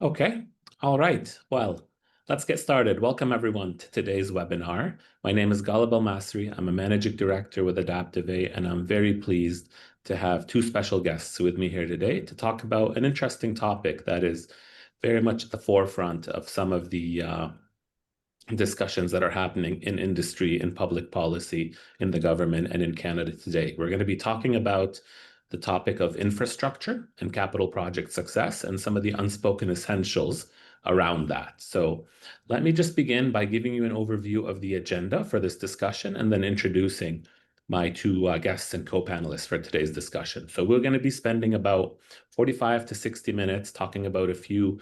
Okay, all right. Well, let's get started. Welcome everyone to today's webinar. My name is Ghalib Al-Masri. I'm a managing director with ADAPTOVATE, and I'm very pleased to have two special guests with me here today to talk about an interesting topic that is very much at the forefront of some of the discussions that are happening in industry, in public policy, in the government, and in Canada today. We're going to be talking about the topic of infrastructure and capital project success and some of the unspoken essentials around that. So let me just begin by giving you an overview of the agenda for this discussion and then introducing my two guests and co-panelists for today's discussion. So we're going to be spending about 45 to 60 minutes talking about a few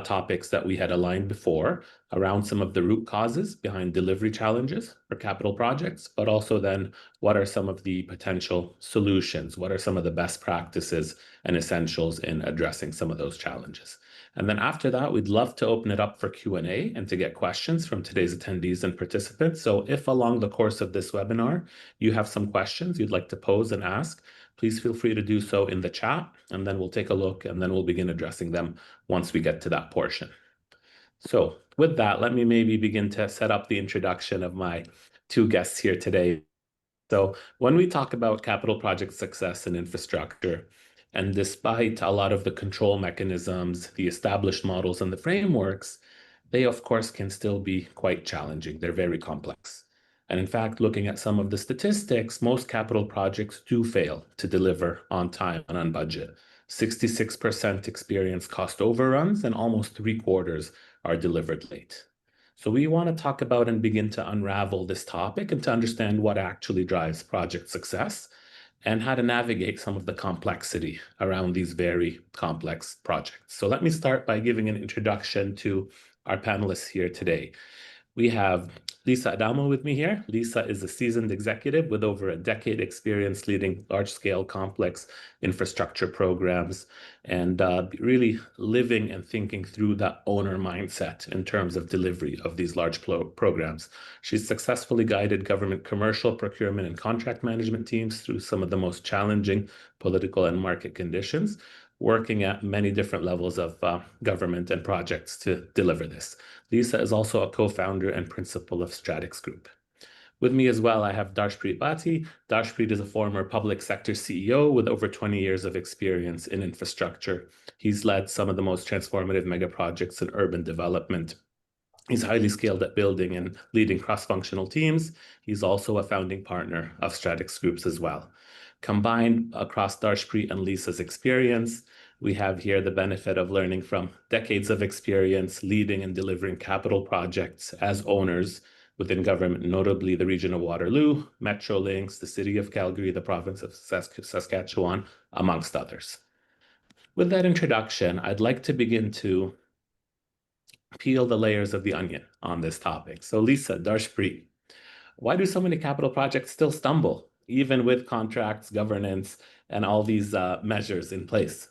topics that we had aligned before around some of the root causes behind delivery challenges for capital projects, but also then what are some of the potential solutions? What are some of the best practices and essentials in addressing some of those challenges? And then after that, we'd love to open it up for Q&A and to get questions from today's attendees and participants. So if along the course of this webinar, you have some questions you'd like to pose and ask, please feel free to do so in the chat, and then we'll take a look and then we'll begin addressing them once we get to that portion. So with that, let me maybe begin to set up the introduction of my two guests here today. So when we talk about capital project success and infrastructure, and despite a lot of the control mechanisms, the established models and the frameworks, they of course can still be quite challenging. They're very complex. And in fact, looking at some of the statistics, most capital projects do fail to deliver on time and on budget. 66% experience cost overruns, and almost 3/4 are delivered late. So we want to talk about and begin to unravel this topic and to understand what actually drives project success and how to navigate some of the complexity around these very complex projects. So let me start by giving an introduction to our panelists here today. We have Lisa Adamo with me here. Lisa is a seasoned executive with over a decade experience leading large-scale complex infrastructure programs and really living and thinking through that owner mindset in terms of delivery of these large programs. She's successfully guided government commercial procurement and contract management teams through some of the most challenging political and market conditions, working at many different levels of government and projects to deliver this. Lisa is also a co-founder and principal of Stratix Group. With me as well, I have Darshpreet Bhatti. Darshpreet is a former public sector CEO with over 20 years of experience in infrastructure. He's led some of the most transformative mega projects in urban development. He's highly skilled at building and leading cross-functional teams. He's also a founding partner of Stratix Groups as well. Combined across Darshpreet and Lisa's experience, we have here the benefit of learning from decades of experience leading and delivering capital projects as owners within government, notably the region of Waterloo, Metrolinx, the city of Calgary, the province of Saskatchewan, amongst others. With that introduction, I'd like to begin to peel the layers of the onion on this topic. So Lisa, Darshpreet, why do so many capital projects still stumble, even with contracts, governance, and all these measures in place?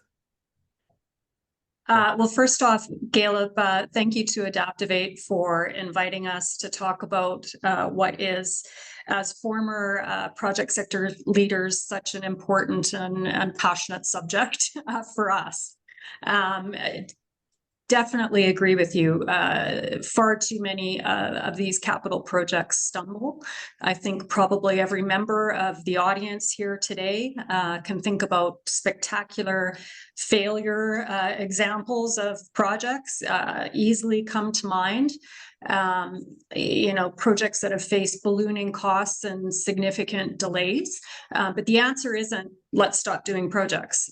Well, first off, Ghalib, thank you to ADAPTOVATE for inviting us to talk about what is, as former project sector leaders, such an important and passionate subject for us. Definitely agree with you. Far too many of these capital projects stumble. I think probably every member of the audience here today can think about spectacular failure examples of projects easily come to mind. Projects that have faced ballooning costs and significant delays. But the answer isn't let's stop doing projects.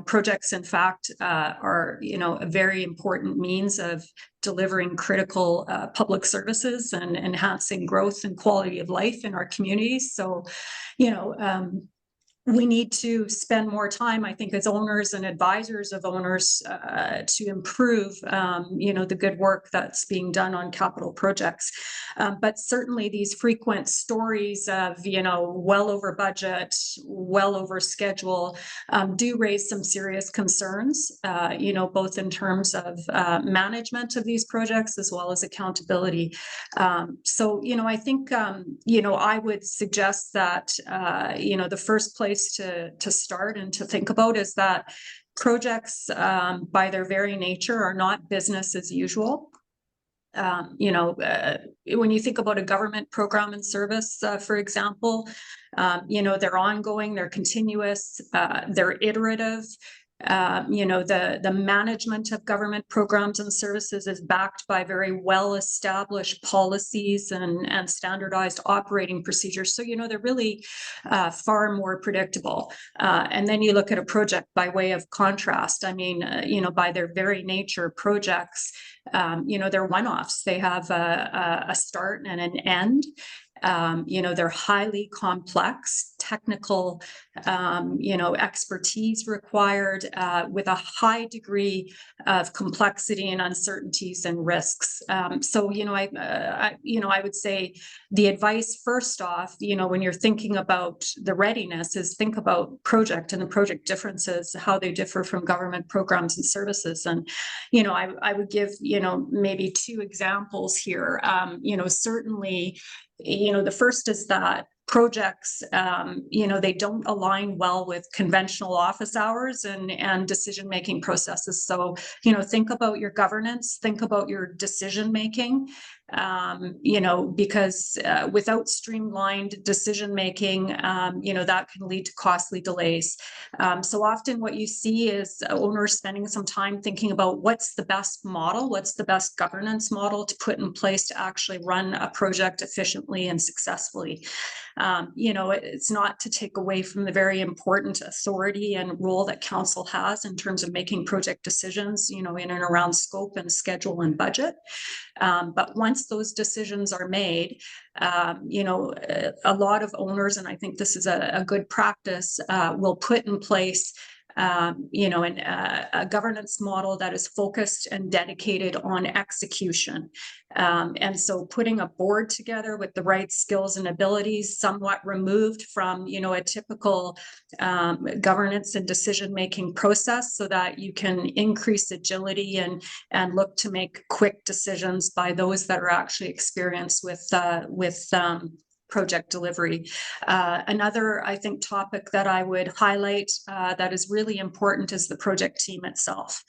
Projects, in fact, are, a very important means of delivering critical public services and enhancing growth and quality of life in our communities. So, we need to spend more time, I think, as owners and advisors of owners to improve, the good work that's being done on capital projects. But certainly these frequent stories of, well over budget, well over schedule, do raise some serious concerns, both in terms of management of these projects as well as accountability. So, I think, I would suggest that, the first place to start and to think about is that projects, by their very nature, are not business as usual. When you think about a government program and service, for example, they're ongoing, they're continuous, they're iterative. The management of government programs and services is backed by very well-established policies and standardized operating procedures. So, they're really far more predictable. And then you look at a project by way of contrast. I mean, by their very nature, projects, they're one-offs. They have a start and an end. They're highly complex, technical, expertise required, with a high degree of complexity and uncertainties and risks. So, I would say the advice first off, when you're thinking about the readiness, is think about project and the project differences, how they differ from government programs and services. And, I would give, maybe two examples here. Certainly, the first is that projects, they don't align well with conventional office hours and decision-making processes. So, think about your governance, think about your decision-making, because without streamlined decision-making, that can lead to costly delays. So often what you see is owners spending some time thinking about what's the best model, what's the best governance model to put in place to actually run a project efficiently and successfully. It's not to take away from the very important authority and role that council has in terms of making project decisions, in and around scope and schedule and budget. But once those decisions are made, a lot of owners, and I think this is a good practice, will put in place a governance model that is focused and dedicated on execution. And so putting a board together with the right skills and abilities, somewhat removed from, a typical governance and decision-making process, so that you can increase agility and look to make quick decisions by those that are actually experienced with project delivery. Another, I think, topic that I would highlight that is really important is the project team itself.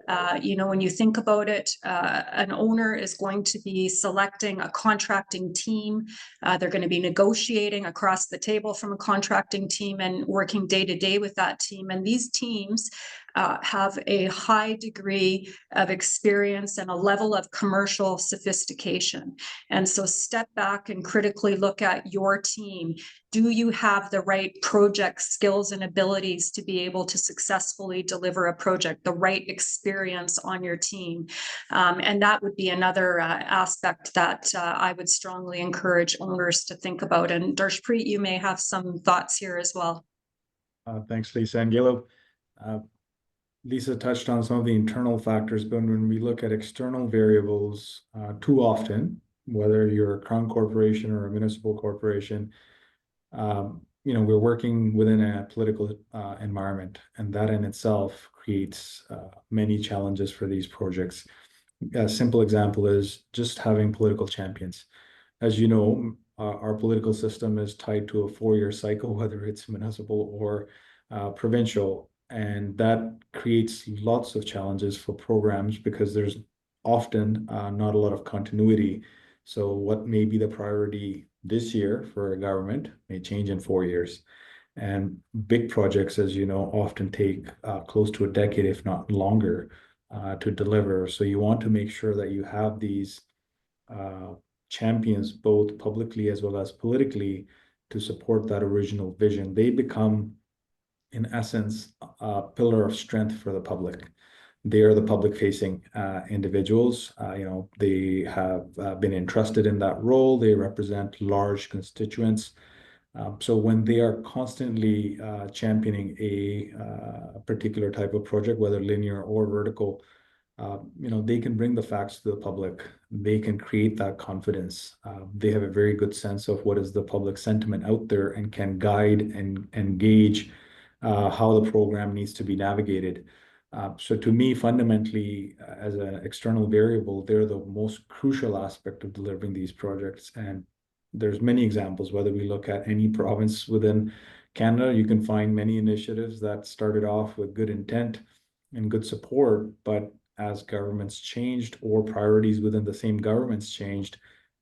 When you think about it, an owner is going to be selecting a contracting team. They're going to be negotiating across the table from a contracting team and working day to day with that team. And these teams have a high degree of experience and a level of commercial sophistication. And so step back and critically look at your team. Do you have the right project skills and abilities to be able to successfully deliver a project, the right experience on your team? And that would be another aspect that I would strongly encourage owners to think about. And Darshpreet, you may have some thoughts here as well. Thanks, Lisa and Galo. Lisa touched on some of the internal factors, but when we look at external variables, too often, whether you're a crown corporation or a municipal corporation, we're working within a political environment, and that in itself creates many challenges for these projects. A simple example is just having political champions. As you know, our political system is tied to a 4-year cycle, whether it's municipal or provincial. And that creates lots of challenges for programs because there's often not a lot of continuity. So what may be the priority this year for a government may change in 4 years. And big projects, as you know, often take close to a decade, if not longer, to deliver. So you want to make sure that you have these champions, both publicly as well as politically, to support that original vision. They become, in essence, a pillar of strength for the public. They are the public-facing individuals. They have been entrusted in that role. They represent large constituents. So when they are constantly championing a particular type of project, whether linear or vertical, they can bring the facts to the public. They can create that confidence. They have a very good sense of what is the public sentiment out there and can guide and engage how the program needs to be navigated. So to me, fundamentally, as an external variable, they're the most crucial aspect of delivering these projects. And there's many examples, whether we look at any province within Canada, you can find many initiatives that started off with good intent and good support, but as governments changed or priorities within the same governments changed,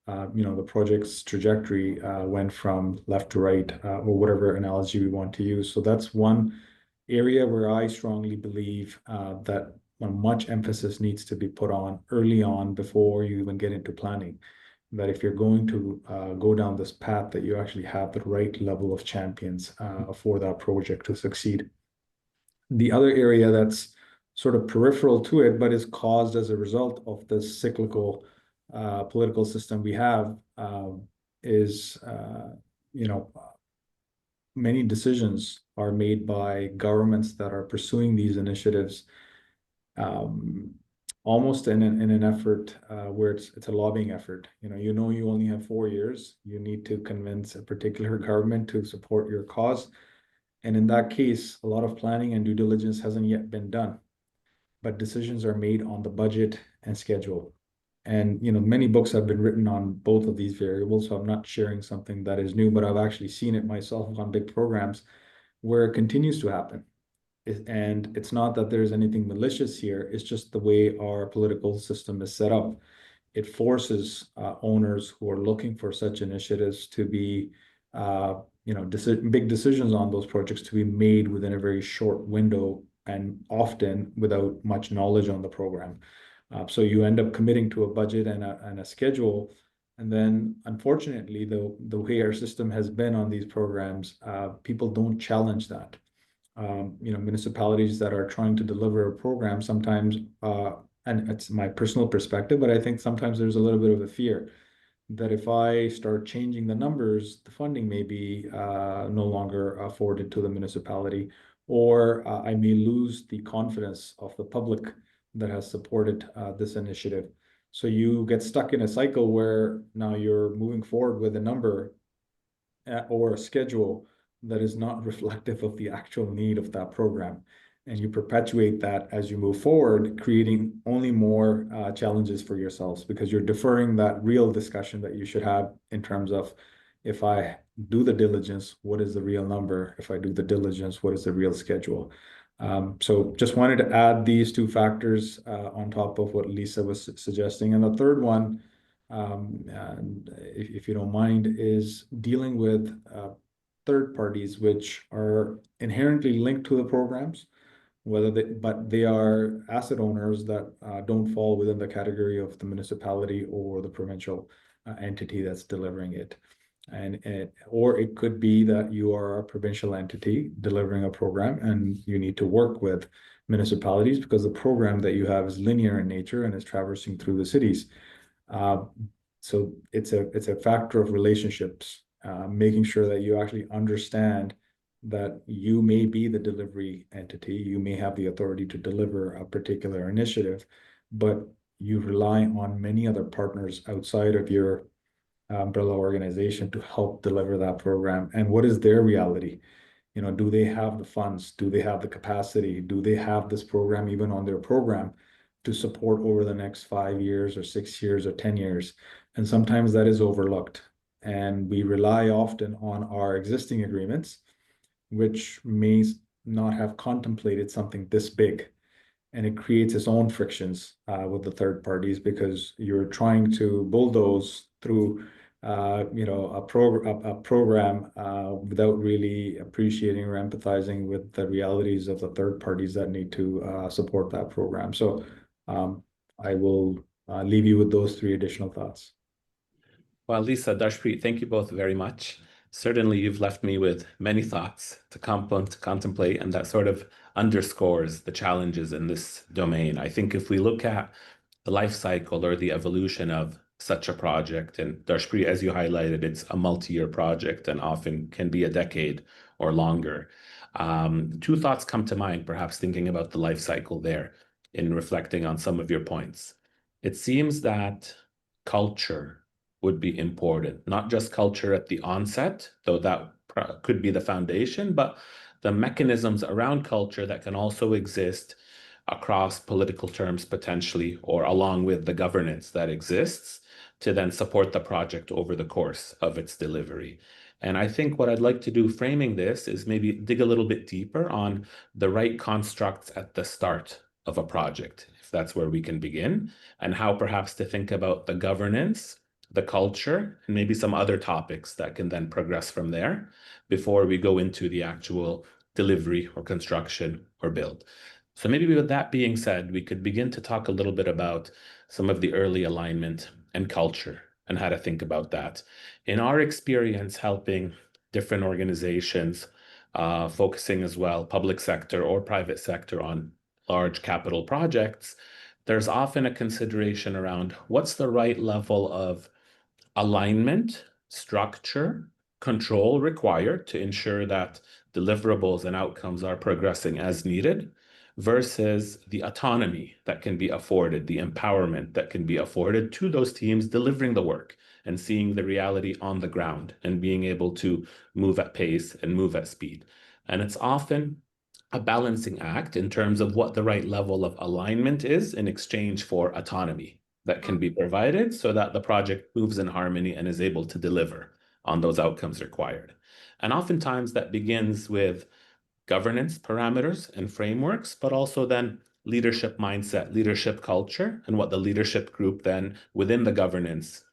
the project's trajectory went from left to right, or whatever analogy we want to use. So that's one area where I strongly believe that much emphasis needs to be put on early on before you even get into planning. That if you're going to go down this path, that you actually have the right level of champions for that project to succeed. The other area that's sort of peripheral to it, but is caused as a result of this cyclical political system we have, is many decisions are made by governments that are pursuing these initiatives, almost in an effort where it's a lobbying effort. You only have 4 years. You need to convince a particular government to support your cause. And in that case, a lot of planning and due diligence hasn't yet been done, but decisions are made on the budget and schedule. And many books have been written on both of these variables, so I'm not sharing something that is new, but I've actually seen it myself on big programs where it continues to happen. And it's not that there's anything malicious here, it's just the way our political system is set up. It forces owners who are looking for such initiatives to be, big decisions on those projects to be made within a very short window and often without much knowledge on the program. So you end up committing to a budget and a schedule. And then, unfortunately, the way our system has been on these programs, people don't challenge that. Municipalities that are trying to deliver a program sometimes, and it's my personal perspective, but I think sometimes there's a little bit of a fear that if I start changing the numbers, the funding may be no longer afforded to the municipality, or I may lose the confidence of the public that has supported this initiative. So you get stuck in a cycle where now you're moving forward with a number or a schedule that is not reflective of the actual need of that program. And you perpetuate that as you move forward, creating only more challenges for yourselves, because you're deferring that real discussion that you should have in terms of, if I do the diligence, what is the real number? If I do the diligence, what is the real schedule? So just wanted to add these two factors on top of what Lisa was suggesting. And the third one, if you don't mind, is dealing with third parties, which are inherently linked to the programs, but they are asset owners that don't fall within the category of the municipality or the provincial entity that's delivering it. Or it could be that you are a provincial entity delivering a program and you need to work with municipalities because the program that you have is linear in nature and is traversing through the cities. So it's a factor of relationships, making sure that you actually understand that you may be the delivery entity, you may have the authority to deliver a particular initiative, but you rely on many other partners outside of your umbrella organization to help deliver that program. And what is their reality? Do they have the funds? Do they have the capacity? Do they have this program even on their program to support over the next 5 years or 6 years or 10 years? And sometimes that is overlooked. And we rely often on our existing agreements, which may not have contemplated something this big. And it creates its own frictions with the third parties, because you're trying to bulldoze through a program without really appreciating or empathizing with the realities of the third parties that need to support that program. So I will leave you with those 3 additional thoughts. Well, Lisa, Darshpreet, thank you both very much. Certainly, you've left me with many thoughts to contemplate, and that sort of underscores the challenges in this domain. I think if we look at the life cycle or the evolution of such a project, and Darshpreet, as you highlighted, it's a multi-year project and often can be a decade or longer. 2 thoughts come to mind, perhaps thinking about the life cycle there in reflecting on some of your points. It seems that culture would be important, not just culture at the onset, though that could be the foundation, but the mechanisms around culture that can also exist across political terms potentially, or along with the governance that exists to then support the project over the course of its delivery. And I think what I'd like to do framing this is maybe dig a little bit deeper on the right constructs at the start of a project, if that's where we can begin, and how perhaps to think about the governance, the culture, and maybe some other topics that can then progress from there before we go into the actual delivery or construction or build. So maybe with that being said, we could begin to talk a little bit about some of the early alignment and culture and how to think about that. In our experience helping different organizations, focusing as well, public sector or private sector on large capital projects, there's often a consideration around what's the right level of alignment, structure, control required to ensure that deliverables and outcomes are progressing as needed versus the autonomy that can be afforded, the empowerment that can be afforded to those teams delivering the work and seeing the reality on the ground and being able to move at pace and move at speed. And it's often a balancing act in terms of what the right level of alignment is in exchange for autonomy that can be provided so that the project moves in harmony and is able to deliver on those outcomes required. And oftentimes that begins with governance parameters and frameworks, but also then leadership mindset, leadership culture, and what the leadership group then within the governance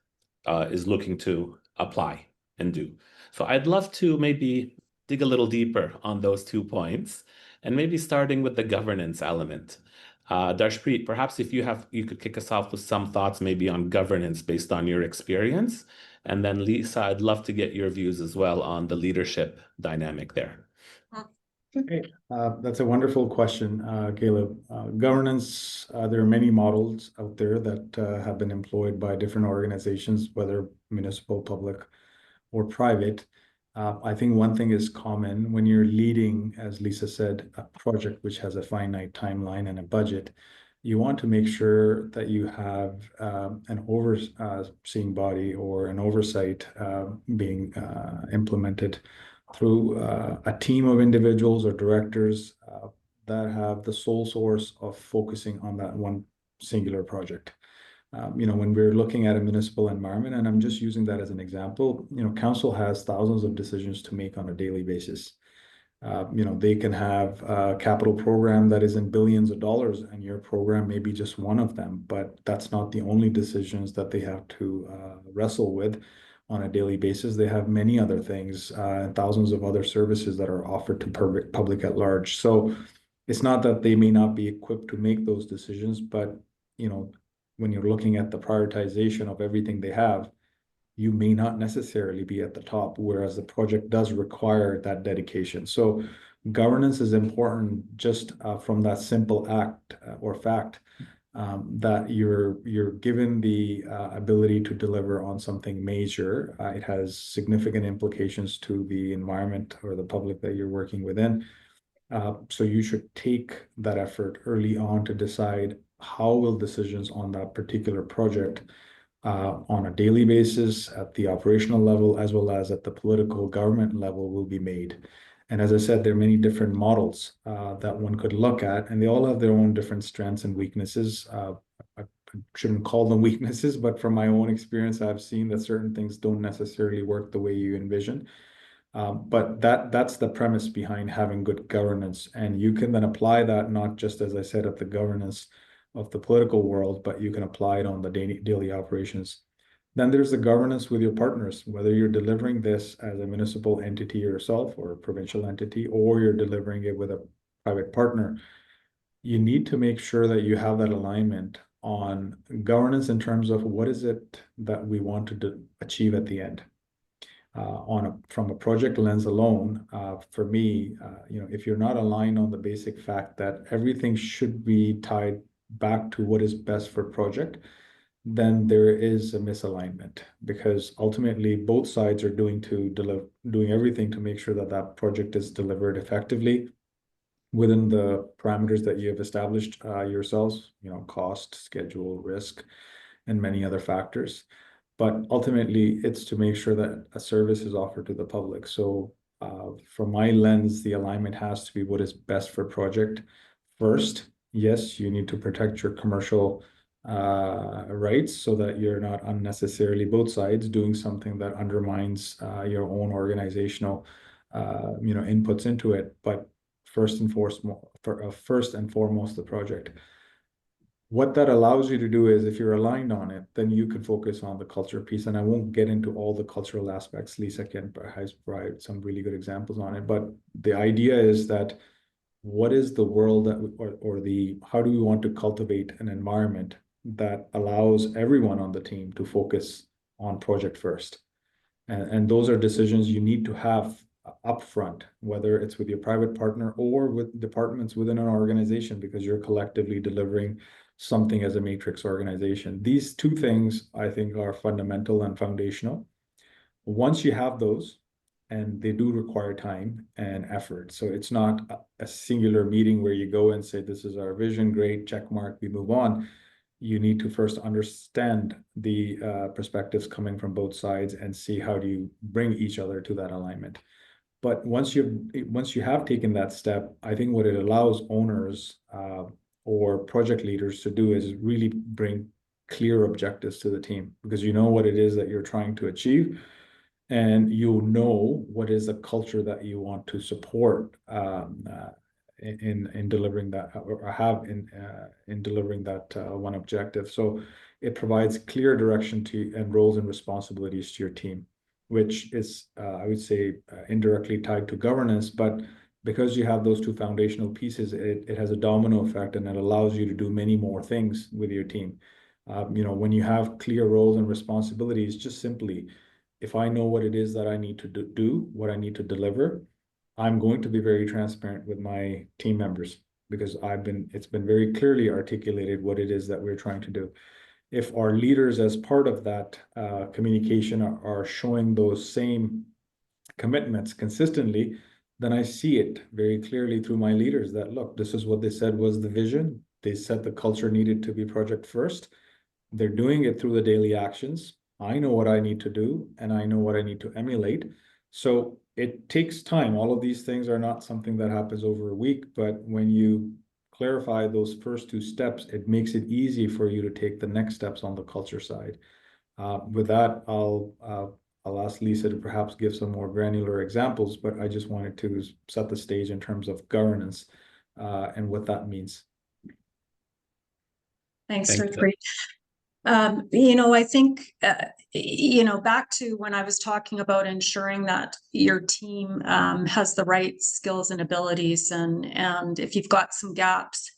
is looking to apply and do. So I'd love to maybe dig a little deeper on those 2 points, and maybe starting with the governance element. Darshpreet, perhaps if you could kick us off with some thoughts maybe on governance based on your experience. And then Lisa, I'd love to get your views as well on the leadership dynamic there. Okay, that's a wonderful question, Caleb. Governance, there are many models out there that have been employed by different organizations, whether municipal, public, or private. I think one thing is common when you're leading, as Lisa said, a project which has a finite timeline and a budget. You want to make sure that you have an overseeing body or an oversight being implemented through a team of individuals or directors that have the sole source of focusing on that one singular project. When we're looking at a municipal environment, and I'm just using that as an example, council has thousands of decisions to make on a daily basis. They can have a capital program that is in billions of dollars, and your program may be just one of them, but that's not the only decisions that they have to wrestle with on a daily basis. They have many other things and thousands of other services that are offered to public at large. So it's not that they may not be equipped to make those decisions, but when you're looking at the prioritization of everything they have, you may not necessarily be at the top, whereas the project does require that dedication. So governance is important just from that simple act or fact that you're given the ability to deliver on something major. It has significant implications to the environment or the public that you're working within. So you should take that effort early on to decide how will decisions on that particular project on a daily basis at the operational level as well as at the political government level will be made. And as I said, there are many different models that one could look at, and they all have their own different strengths and weaknesses. I shouldn't call them weaknesses, but from my own experience, I've seen that certain things don't necessarily work the way you envision. But that's the premise behind having good governance. And you can then apply that not just, as I said, at the governance of the political world, but you can apply it on the daily operations. Then there's the governance with your partners, whether you're delivering this as a municipal entity yourself or a provincial entity, or you're delivering it with a private partner. You need to make sure that you have that alignment on governance in terms of what is it that we want to achieve at the end. From a project lens alone, for me, if you're not aligned on the basic fact that everything should be tied back to what is best for project, then there is a misalignment, because ultimately both sides are doing everything to make sure that that project is delivered effectively within the parameters that you have established yourselves, cost, schedule, risk, and many other factors. But ultimately, it's to make sure that a service is offered to the public. So from my lens, the alignment has to be what is best for project. First, yes, you need to protect your commercial rights, so that you're not unnecessarily, both sides, doing something that undermines your own organizational inputs into it. But first and foremost, the project. What that allows you to do is, if you're aligned on it, then you can focus on the culture piece. And I won't get into all the cultural aspects. Lisa has provided some really good examples on it. But the idea is that, what is the world that, how do we want to cultivate an environment that allows everyone on the team to focus on project first? And those are decisions you need to have upfront, whether it's with your private partner or with departments within an organization, because you're collectively delivering something as a matrix organization. These two things, I think, are fundamental and foundational. Once you have those, and they do require time and effort. So it's not a singular meeting where you go and say, this is our vision, great, check mark, we move on. You need to first understand the perspectives coming from both sides and see how do you bring each other to that alignment. But once you have taken that step, I think what it allows owners or project leaders to do is really bring clear objectives to the team, because you know what it is that you're trying to achieve, and you know what is the culture that you want to support in delivering that, or have in delivering that one objective. So it provides clear direction to, and roles and responsibilities to your team, which is I would say indirectly tied to governance. But because you have those two foundational pieces, it has a domino effect, and it allows you to do many more things with your team. When you have clear roles and responsibilities, just simply, if I know what it is that I need to do, what I need to deliver, I'm going to be very transparent with my team members, because it's been very clearly articulated what it is that we're trying to do. If our leaders, as part of that communication, are showing those same commitments consistently, then I see it very clearly through my leaders that, look, this is what they said was the vision. They said the culture needed to be project first. They're doing it through the daily actions. I know what I need to do, and I know what I need to emulate. So it takes time. All of these things are not something that happens over a week, but when you clarify those first two steps, it makes it easy for you to take the next steps on the culture side. With that, I'll ask Lisa to perhaps give some more granular examples, but I just wanted to set the stage in terms of governance and what that means. Thanks, Gurpreet. I think, back to when I was talking about ensuring that your team has the right skills and abilities, and if you've got some gaps,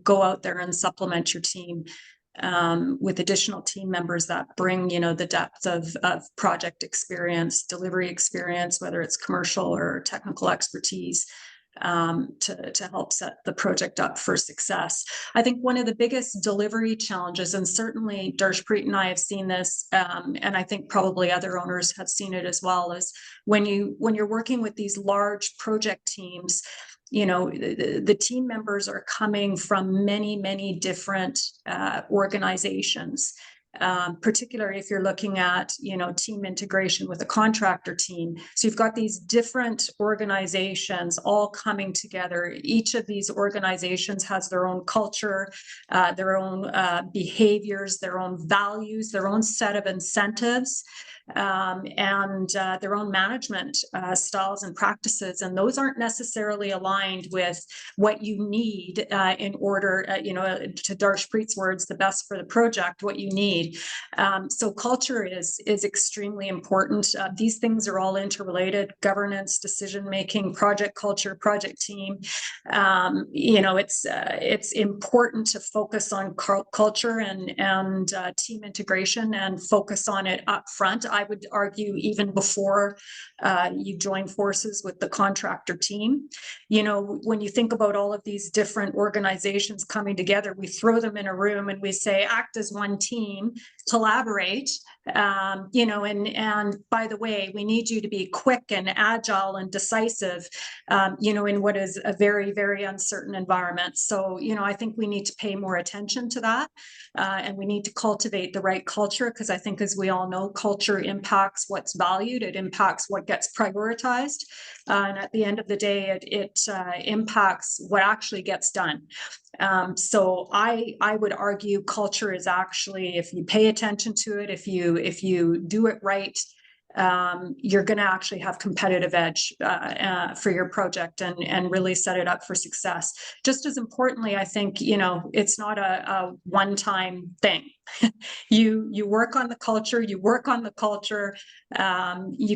go out there and supplement your team with additional team members that bring, the depth of project experience, delivery experience, whether it's commercial or technical expertise, to help set the project up for success. I think one of the biggest delivery challenges, and certainly Darshpreet and I have seen this, and I think probably other owners have seen it as well, is when you're working with these large project teams, the team members are coming from many different organizations. Particularly if you're looking at, team integration with a contractor team. So you've got these different organizations all coming together. Each of these organizations has their own culture, their own behaviors, their own values, their own set of incentives, and their own management styles and practices. And those aren't necessarily aligned with what you need in order, to Darshpreet's words, the best for the project, what you need. So culture is extremely important. These things are all interrelated: governance, decision-making, project culture, project team. It's important to focus on culture and team integration, and focus on it up front. I would argue even before you join forces with the contractor team. When you think about all of these different organizations coming together, we throw them in a room and we say, act as one team, collaborate, and by the way, we need you to be quick and agile and decisive, in what is a very, very uncertain environment. So, I think we need to pay more attention to that, and we need to cultivate the right culture, because I think, as we all know, culture impacts what's valued, it impacts what gets prioritized, and at the end of the day, it impacts what actually gets done. So I would argue culture is actually, if you pay attention to it, if you do it right, you're going to actually have competitive edge for your project and really set it up for success. Just as importantly, I think, you know, it's not a one-time thing. You work on the culture, you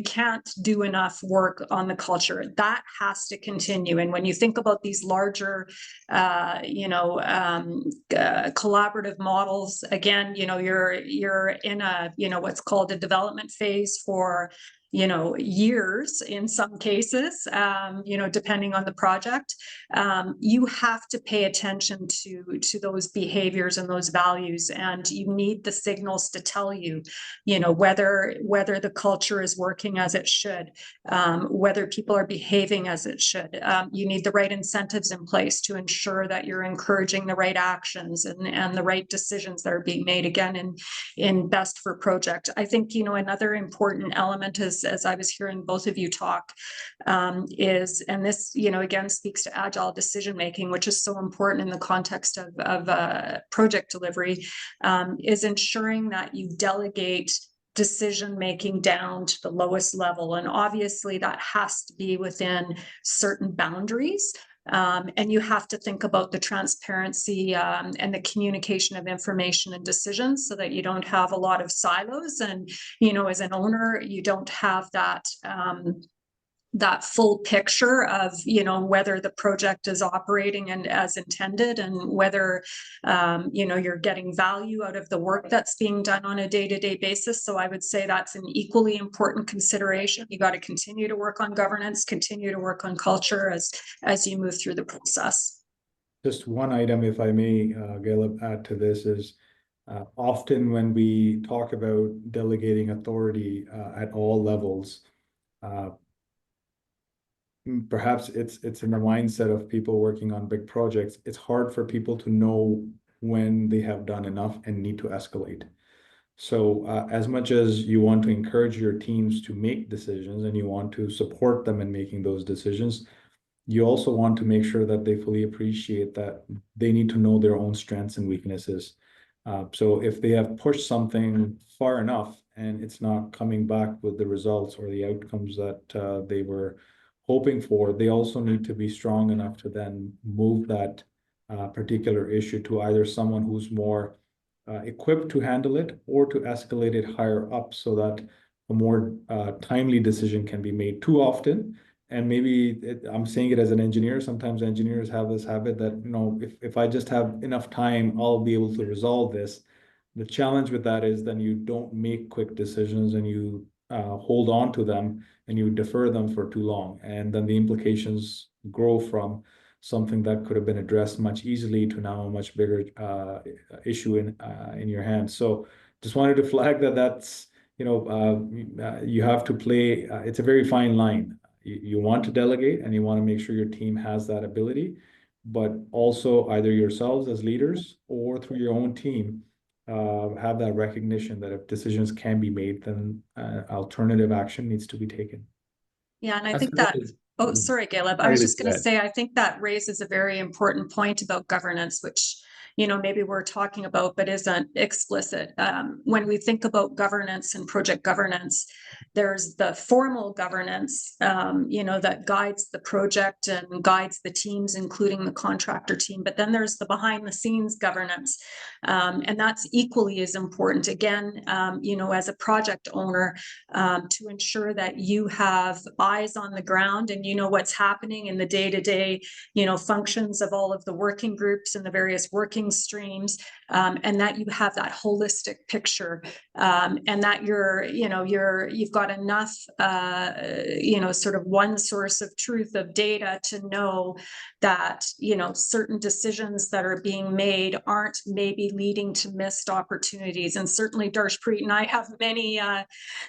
can't do enough work on the culture. That has to continue. And when you think about these larger, collaborative models, again, you know, you're in a, you know, what's called a development phase for, you know, years in some cases, you know, depending on the project. You have to pay attention to those behaviors and those values, and you need the signals to tell you, you know, whether the culture is working as it should, whether people are behaving as it should. You need the right incentives in place to ensure that you're encouraging the right actions and the right decisions that are being made, again, in best for project. I think, you know, another important element is, as I was hearing both of you talk, is, and this, you know, again, speaks to agile decision making, which is so important in the context of project delivery, is ensuring that you delegate decision making down to the lowest level. And obviously that has to be within certain boundaries. And you have to think about the transparency and the communication of information and decisions so that you don't have a lot of silos. And, you know, as an owner, you don't have that that full picture of, you know, whether the project is operating and as intended, and whether, you know, you're getting value out of the work that's being done on a day-to-day basis. So I would say that's an equally important consideration. You got to continue to work on governance, continue to work on culture as you move through the process. Just one item, if I may, Caleb, add to this is often when we talk about delegating authority at all levels, perhaps it's in the mindset of people working on big projects. It's hard for people to know when they have done enough and need to escalate. So as much as you want to encourage your teams to make decisions and you want to support them in making those decisions, you also want to make sure that they fully appreciate that they need to know their own strengths and weaknesses. So if they have pushed something far enough and it's not coming back with the results or the outcomes that they were hoping for, they also need to be strong enough to then move that particular issue to either someone who's more equipped to handle it or to escalate it higher up so that a more timely decision can be made. Too often, and maybe I'm saying it as an engineer, sometimes engineers have this habit that, you know, if I just have enough time, I'll be able to resolve this. The challenge with that is then you don't make quick decisions and you hold on to them and you defer them for too long. And then the implications grow from something that could have been addressed much easily to now a much bigger issue in your hands. So just wanted to flag that's, you know, you have to play, it's a very fine line. You want to delegate and you want to make sure your team has that ability, but also either yourselves as leaders or through your own team, have that recognition that if decisions can be made, then alternative action needs to be taken. Yeah, and I think that, oh, sorry, Caleb, I was just going to say, I think that raises a very important point about governance, which, you know, maybe we're talking about, but isn't explicit. When we think about governance and project governance, there's the formal governance, you know, that guides the project and guides the teams, including the contractor team. But then there's the behind the scenes governance. And that's equally as important, again, you know, as a project owner, to ensure that you have eyes on the ground and you know what's happening in the day-to-day, you know, functions of all of the working groups and the various working streams, and that you have that holistic picture, and that you've got enough, you know, sort of one source of truth of data to know that, you know, certain decisions that are being made aren't maybe leading to missed opportunities. And certainly Darshpreet and I have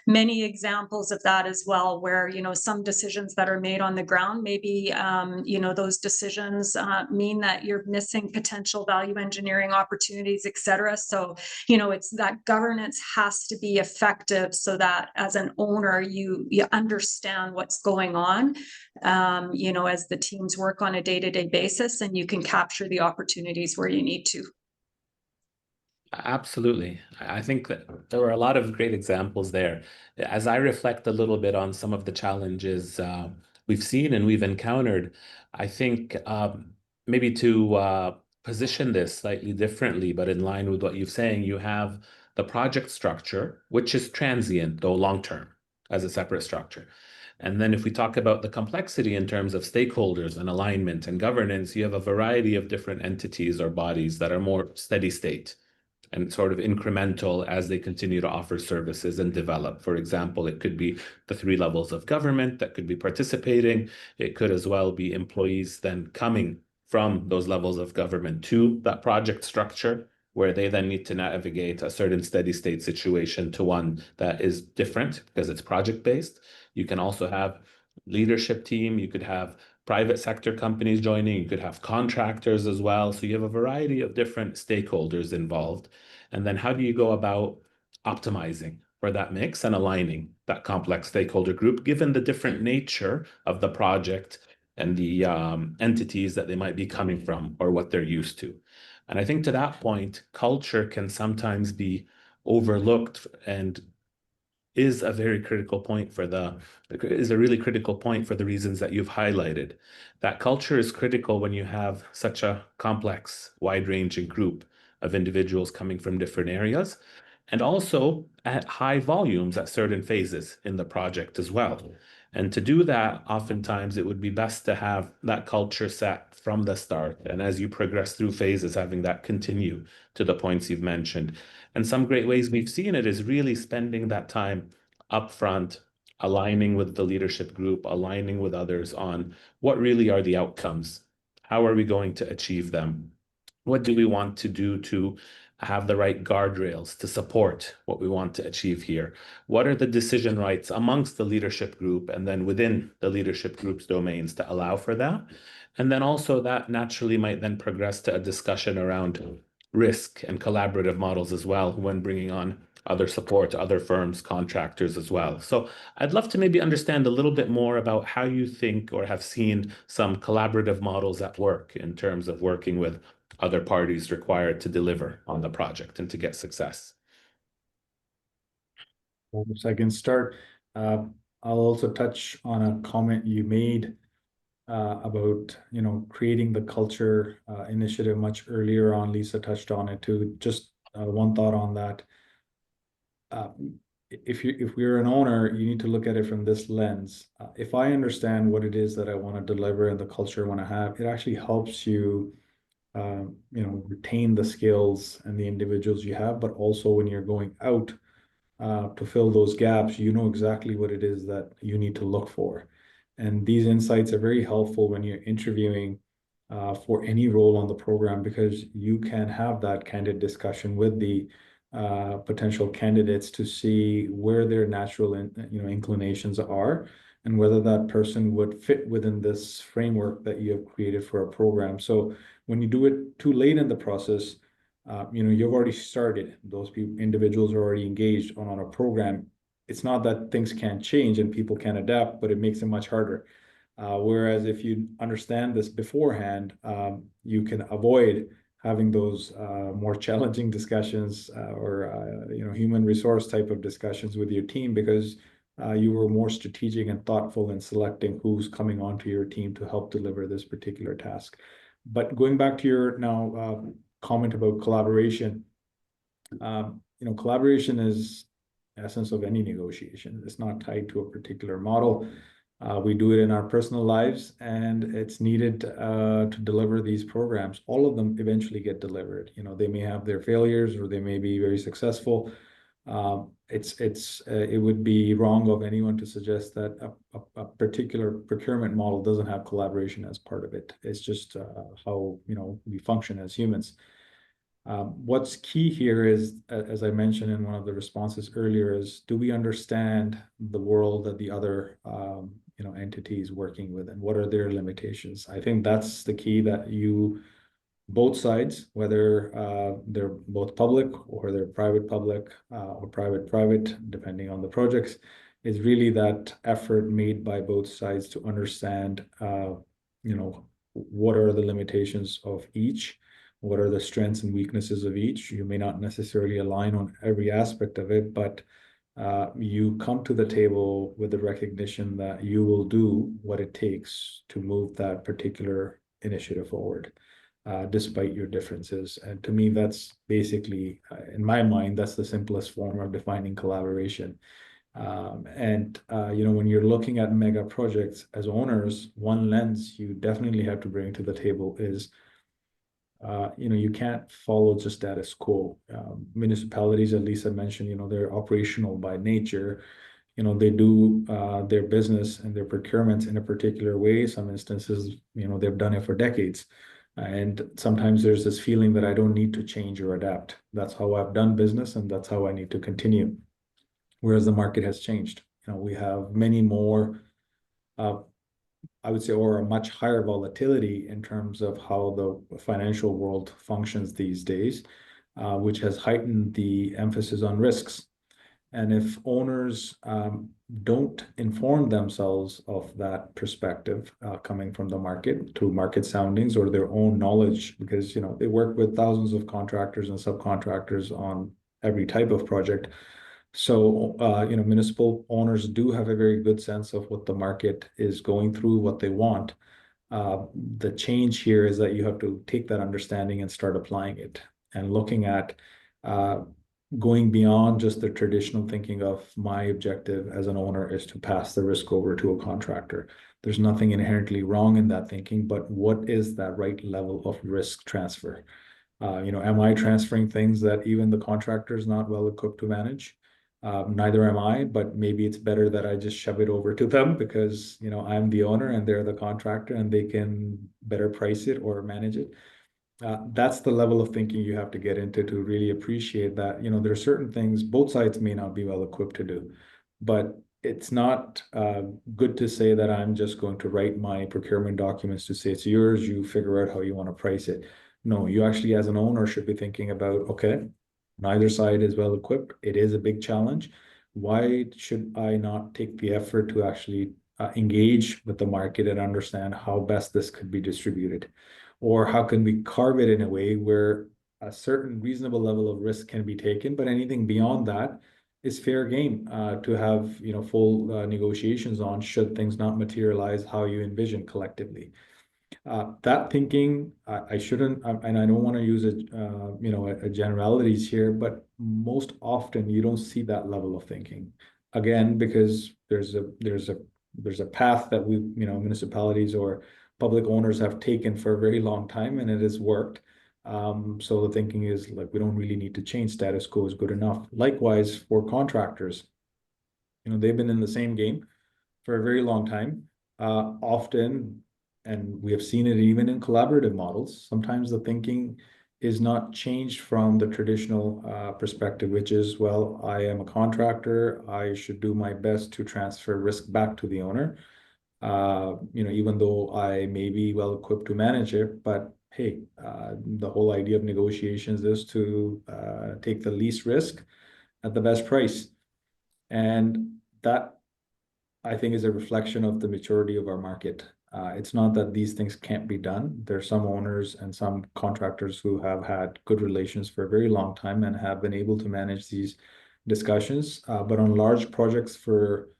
many examples of that as well, where, you know, some decisions that are made on the ground, maybe, you know, those decisions mean that you're missing potential value engineering opportunities, et cetera. So, you know, it's that governance has to be effective so that as an owner, you understand what's going on, you know, as the teams work on a day-to-day basis, and you can capture the opportunities where you need to. Absolutely. I think that there were a lot of great examples there. As I reflect a little bit on some of the challenges we've seen and we've encountered, I think maybe to position this slightly differently, but in line with what you're saying, you have the project structure, which is transient, though long-term, as a separate structure. And then if we talk about the complexity in terms of stakeholders and alignment and governance, you have a variety of different entities or bodies that are more steady state and sort of incremental as they continue to offer services and develop. For example, it could be the 3 levels of government that could be participating. It could as well be employees then coming from those levels of government to that project structure, where they then need to navigate a certain steady state situation to one that is different because it's project-based. You can also have leadership team. You could have private sector companies joining. You could have contractors as well. So you have a variety of different stakeholders involved. And then how do you go about optimizing for that mix and aligning that complex stakeholder group, given the different nature of the project and the entities that they might be coming from or what they're used to? And I think to that point, culture can sometimes be overlooked and is a very critical point for is a really critical point for the reasons that you've highlighted. That culture is critical when you have such a complex, wide-ranging group of individuals coming from different areas, and also at high volumes at certain phases in the project as well. And to do that, oftentimes it would be best to have that culture set from the start. And as you progress through phases, having that continue to the points you've mentioned. And some great ways we've seen it is really spending that time upfront, aligning with the leadership group, aligning with others on what really are the outcomes. How are we going to achieve them? What do we want to do to have the right guardrails to support what we want to achieve here? What are the decision rights amongst the leadership group and then within the leadership group's domains to allow for that? And then also that naturally might then progress to a discussion around risk and collaborative models as well when bringing on other support, other firms, contractors as well. So I'd love to maybe understand a little bit more about how you think or have seen some collaborative models at work in terms of working with other parties required to deliver on the project and to get success. So I can start. I'll also touch on a comment you made about, you know, creating the culture initiative much earlier on. Lisa touched on it too. Just one thought on that. If we're an owner, you need to look at it from this lens. If I understand what it is that I want to deliver and the culture I want to have, it actually helps you, you know, retain the skills and the individuals you have, but also when you're going out to fill those gaps, you know exactly what it is that you need to look for. And these insights are very helpful when you're interviewing for any role on the program, because you can have that candid discussion with the potential candidates to see where their natural inclinations are and whether that person would fit within this framework that you have created for a program. So when you do it too late in the process, you know, you've already started. Those individuals are already engaged on a program. It's not that things can't change and people can adapt, but it makes it much harder. Whereas if you understand this beforehand, you can avoid having those more challenging discussions or you know, human resource type of discussions with your team, because you were more strategic and thoughtful in selecting who's coming onto your team to help deliver this particular task. But going back to your now comment about collaboration, you know, collaboration is the essence of any negotiation. It's not tied to a particular model. We do it in our personal lives, and it's needed to deliver these programs. All of them eventually get delivered. You know, they may have their failures or they may be very successful. It would be wrong of anyone to suggest that a particular procurement model doesn't have collaboration as part of it. It's just how, you know, we function as humans. What's key here is, as I mentioned in one of the responses earlier, is do we understand the world that the other you know, entities working with, and what are their limitations? I think that's the key, that you both sides, whether they're both public or they're private-public or private-private, depending on the projects, is really that effort made by both sides to understand, what are the limitations of each, what are the strengths and weaknesses of each. You may not necessarily align on every aspect of it, but you come to the table with the recognition that you will do what it takes to move that particular initiative forward, despite your differences. And to me, that's basically, in my mind, that's the simplest form of defining collaboration. When you're looking at mega projects as owners, one lens you definitely have to bring to the table is, you can't follow just status quo. Municipalities, at least I mentioned, they're operational by nature. They do their business and their procurements in a particular way. Some instances, they've done it for decades. And sometimes there's this feeling that I don't need to change or adapt. That's how I've done business, and that's how I need to continue. Whereas the market has changed. We have many more, I would say, or a much higher volatility in terms of how the financial world functions these days, which has heightened the emphasis on risks. And if owners don't inform themselves of that perspective coming from the market through market soundings or their own knowledge, because they work with thousands of contractors and subcontractors on every type of project. So municipal owners do have a very good sense of what the market is going through, what they want. The change here is that you have to take that understanding and start applying it and looking at going beyond just the traditional thinking of my objective as an owner is to pass the risk over to a contractor. There's nothing inherently wrong in that thinking, but what is that right level of risk transfer? Am I transferring things that even the contractor is not well equipped to manage? Neither am I, but maybe it's better that I just shove it over to them because, I'm the owner and they're the contractor and they can better price it or manage it. That's the level of thinking you have to get into to really appreciate that, there are certain things both sides may not be well equipped to do, but it's not good to say that I'm just going to write my procurement documents to say it's yours, you figure out how you want to price it. No, you actually as an owner should be thinking about, okay, neither side is well equipped. It is a big challenge. Why should I not take the effort to actually engage with the market and understand how best this could be distributed? Or how can we carve it in a way where a certain reasonable level of risk can be taken, but anything beyond that is fair game to have full negotiations on should things not materialize how you envision collectively. That thinking, I shouldn't, and I don't want to use a generalities here, but most often you don't see that level of thinking. Again, because there's a path that municipalities or public owners have taken for a very long time, and it has worked. So the thinking is like we don't really need to change, status quo is good enough. Likewise for contractors, they've been in the same game for a very long time. Often, and we have seen it even in collaborative models, sometimes the thinking is not changed from the traditional perspective, which is, well, I am a contractor, I should do my best to transfer risk back to the owner. Even though I may be well equipped to manage it, but hey, the whole idea of negotiations is to take the least risk at the best price. And that, I think, is a reflection of the maturity of our market. It's not that these things can't be done. There are some owners and some contractors who have had good relations for a very long time and have been able to manage these discussions. But on large projects for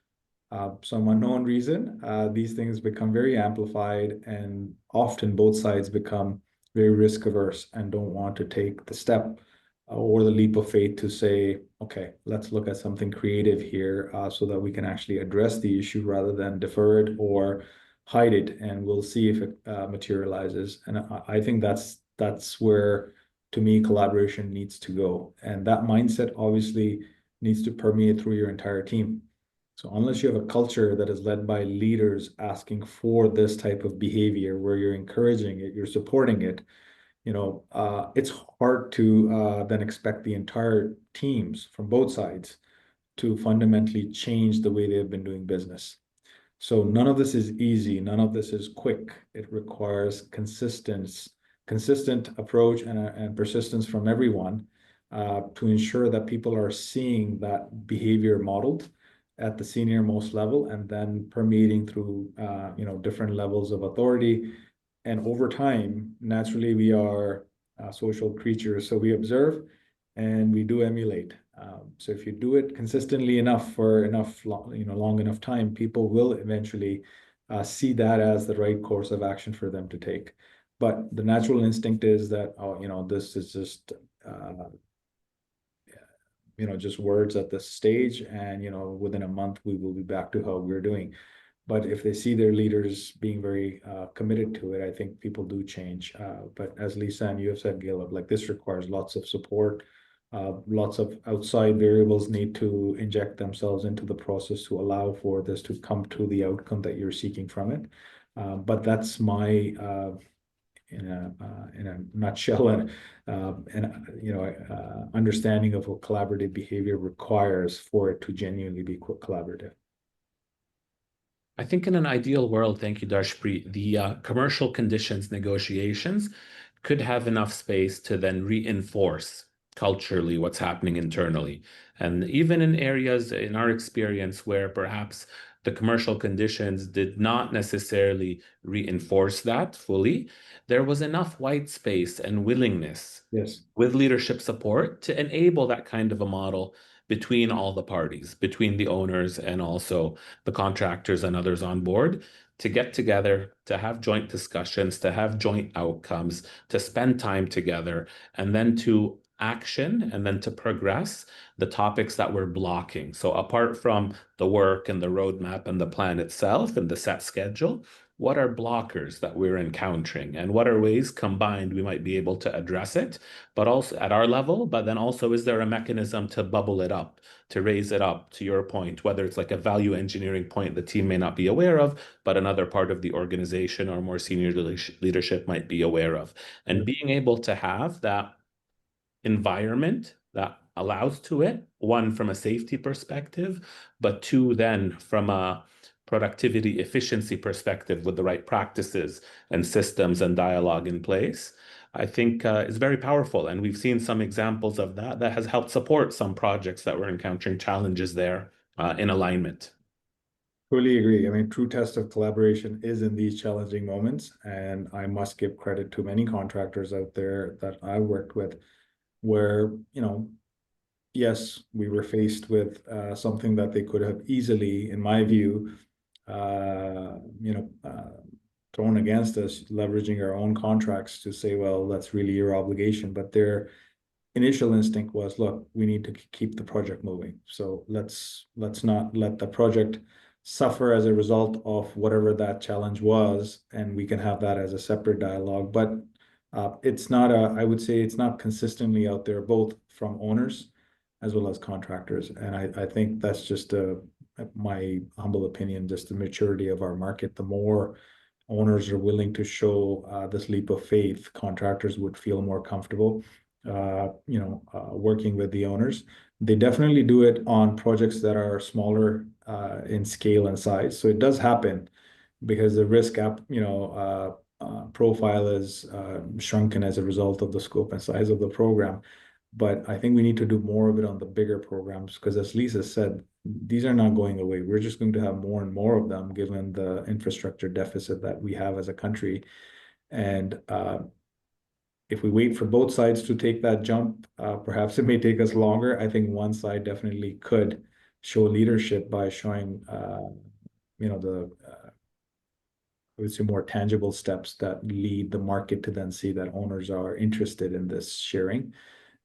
some unknown reason, these things become very amplified, and often both sides become very risk averse and don't want to take the step or the leap of faith to say, okay, let's look at something creative here so that we can actually address the issue rather than defer it or hide it, and we'll see if it materializes. And I think that's where, to me, collaboration needs to go. And that mindset obviously needs to permeate through your entire team. So unless you have a culture that is led by leaders asking for this type of behavior, where you're encouraging it, you're supporting it, it's hard to then expect the entire teams from both sides to fundamentally change the way they have been doing business. So none of this is easy. None of this is quick. It requires consistent consistent approach and persistence from everyone to ensure that people are seeing that behavior modeled at the senior most level and then permeating through different levels of authority. And over time, naturally, we are social creatures, so we observe and we do emulate. So if you do it consistently enough for long enough time, people will eventually see that as the right course of action for them to take. But the natural instinct is that, this is just just words at this stage, and within a month we will be back to how we're doing. But if they see their leaders being very committed to it, I think people do change. But as Lisa and you have said, Caleb, like this requires lots of support. Lots of outside variables need to inject themselves into the process to allow for this to come to the outcome that you're seeking from it. But that's my in a nutshell, and understanding of what collaborative behavior requires for it to genuinely be collaborative. I think in an ideal world, thank you, Darshpreet, the commercial conditions negotiations could have enough space to then reinforce culturally what's happening internally. And even in areas in our experience where perhaps the commercial conditions did not necessarily reinforce that fully, there was enough white space and willingness with leadership support to enable that kind of a model between all the parties, between the owners and also the contractors and others on board, to get together, to have joint discussions, to have joint outcomes, to spend time together, and then to action and then to progress the topics that we're blocking. So apart from the work and the roadmap and the plan itself and the set schedule, what are blockers that we're encountering, and what are ways combined we might be able to address it, but also at our level, but then also is there a mechanism to bubble it up, to raise it up, to your point, whether it's like a value engineering point the team may not be aware of, but another part of the organization or more senior leadership might be aware of. And being able to have that environment that allows to it, one, from a safety perspective, but two, then from a productivity efficiency perspective with the right practices and systems and dialogue in place, I think is very powerful. And we've seen some examples of that has helped support some projects that were encountering challenges there in alignment. Fully agree. I mean, true test of collaboration is in these challenging moments. And I must give credit to many contractors out there that I worked with where, yes, we were faced with something that they could have easily, in my view, thrown against us, leveraging our own contracts to say, well, that's really your obligation. But their initial instinct was, look, we need to keep the project moving. So let's not let the project suffer as a result of whatever that challenge was, and we can have that as a separate dialogue. But it's not I would say it's not consistently out there, both from owners as well as contractors. And I think that's just my humble opinion, just the maturity of our market. The more owners are willing to show this leap of faith, contractors would feel more comfortable, working with the owners. They definitely do it on projects that are smaller in scale and size. So it does happen because the risk profile is shrunken as a result of the scope and size of the program. But I think we need to do more of it on the bigger programs because, as Lisa said, these are not going away. We're just going to have more and more of them given the infrastructure deficit that we have as a country. And if we wait for both sides to take that jump, perhaps it may take us longer. I think one side definitely could show leadership by showing, I would say more tangible steps that lead the market to then see that owners are interested in this sharing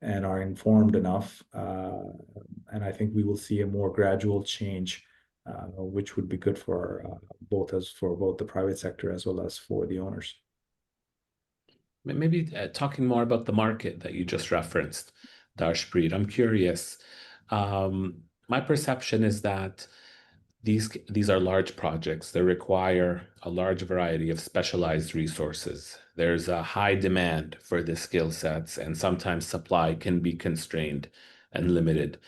and are informed enough. And I think we will see a more gradual change, which would be good for both the private sector as well as for the owners. Maybe talking more about the market that you just referenced, Darshpreet, I'm curious. My perception is that these are large projects. They require a large variety of specialized resources. There's a high demand for the skill sets, and sometimes supply can be constrained and limited.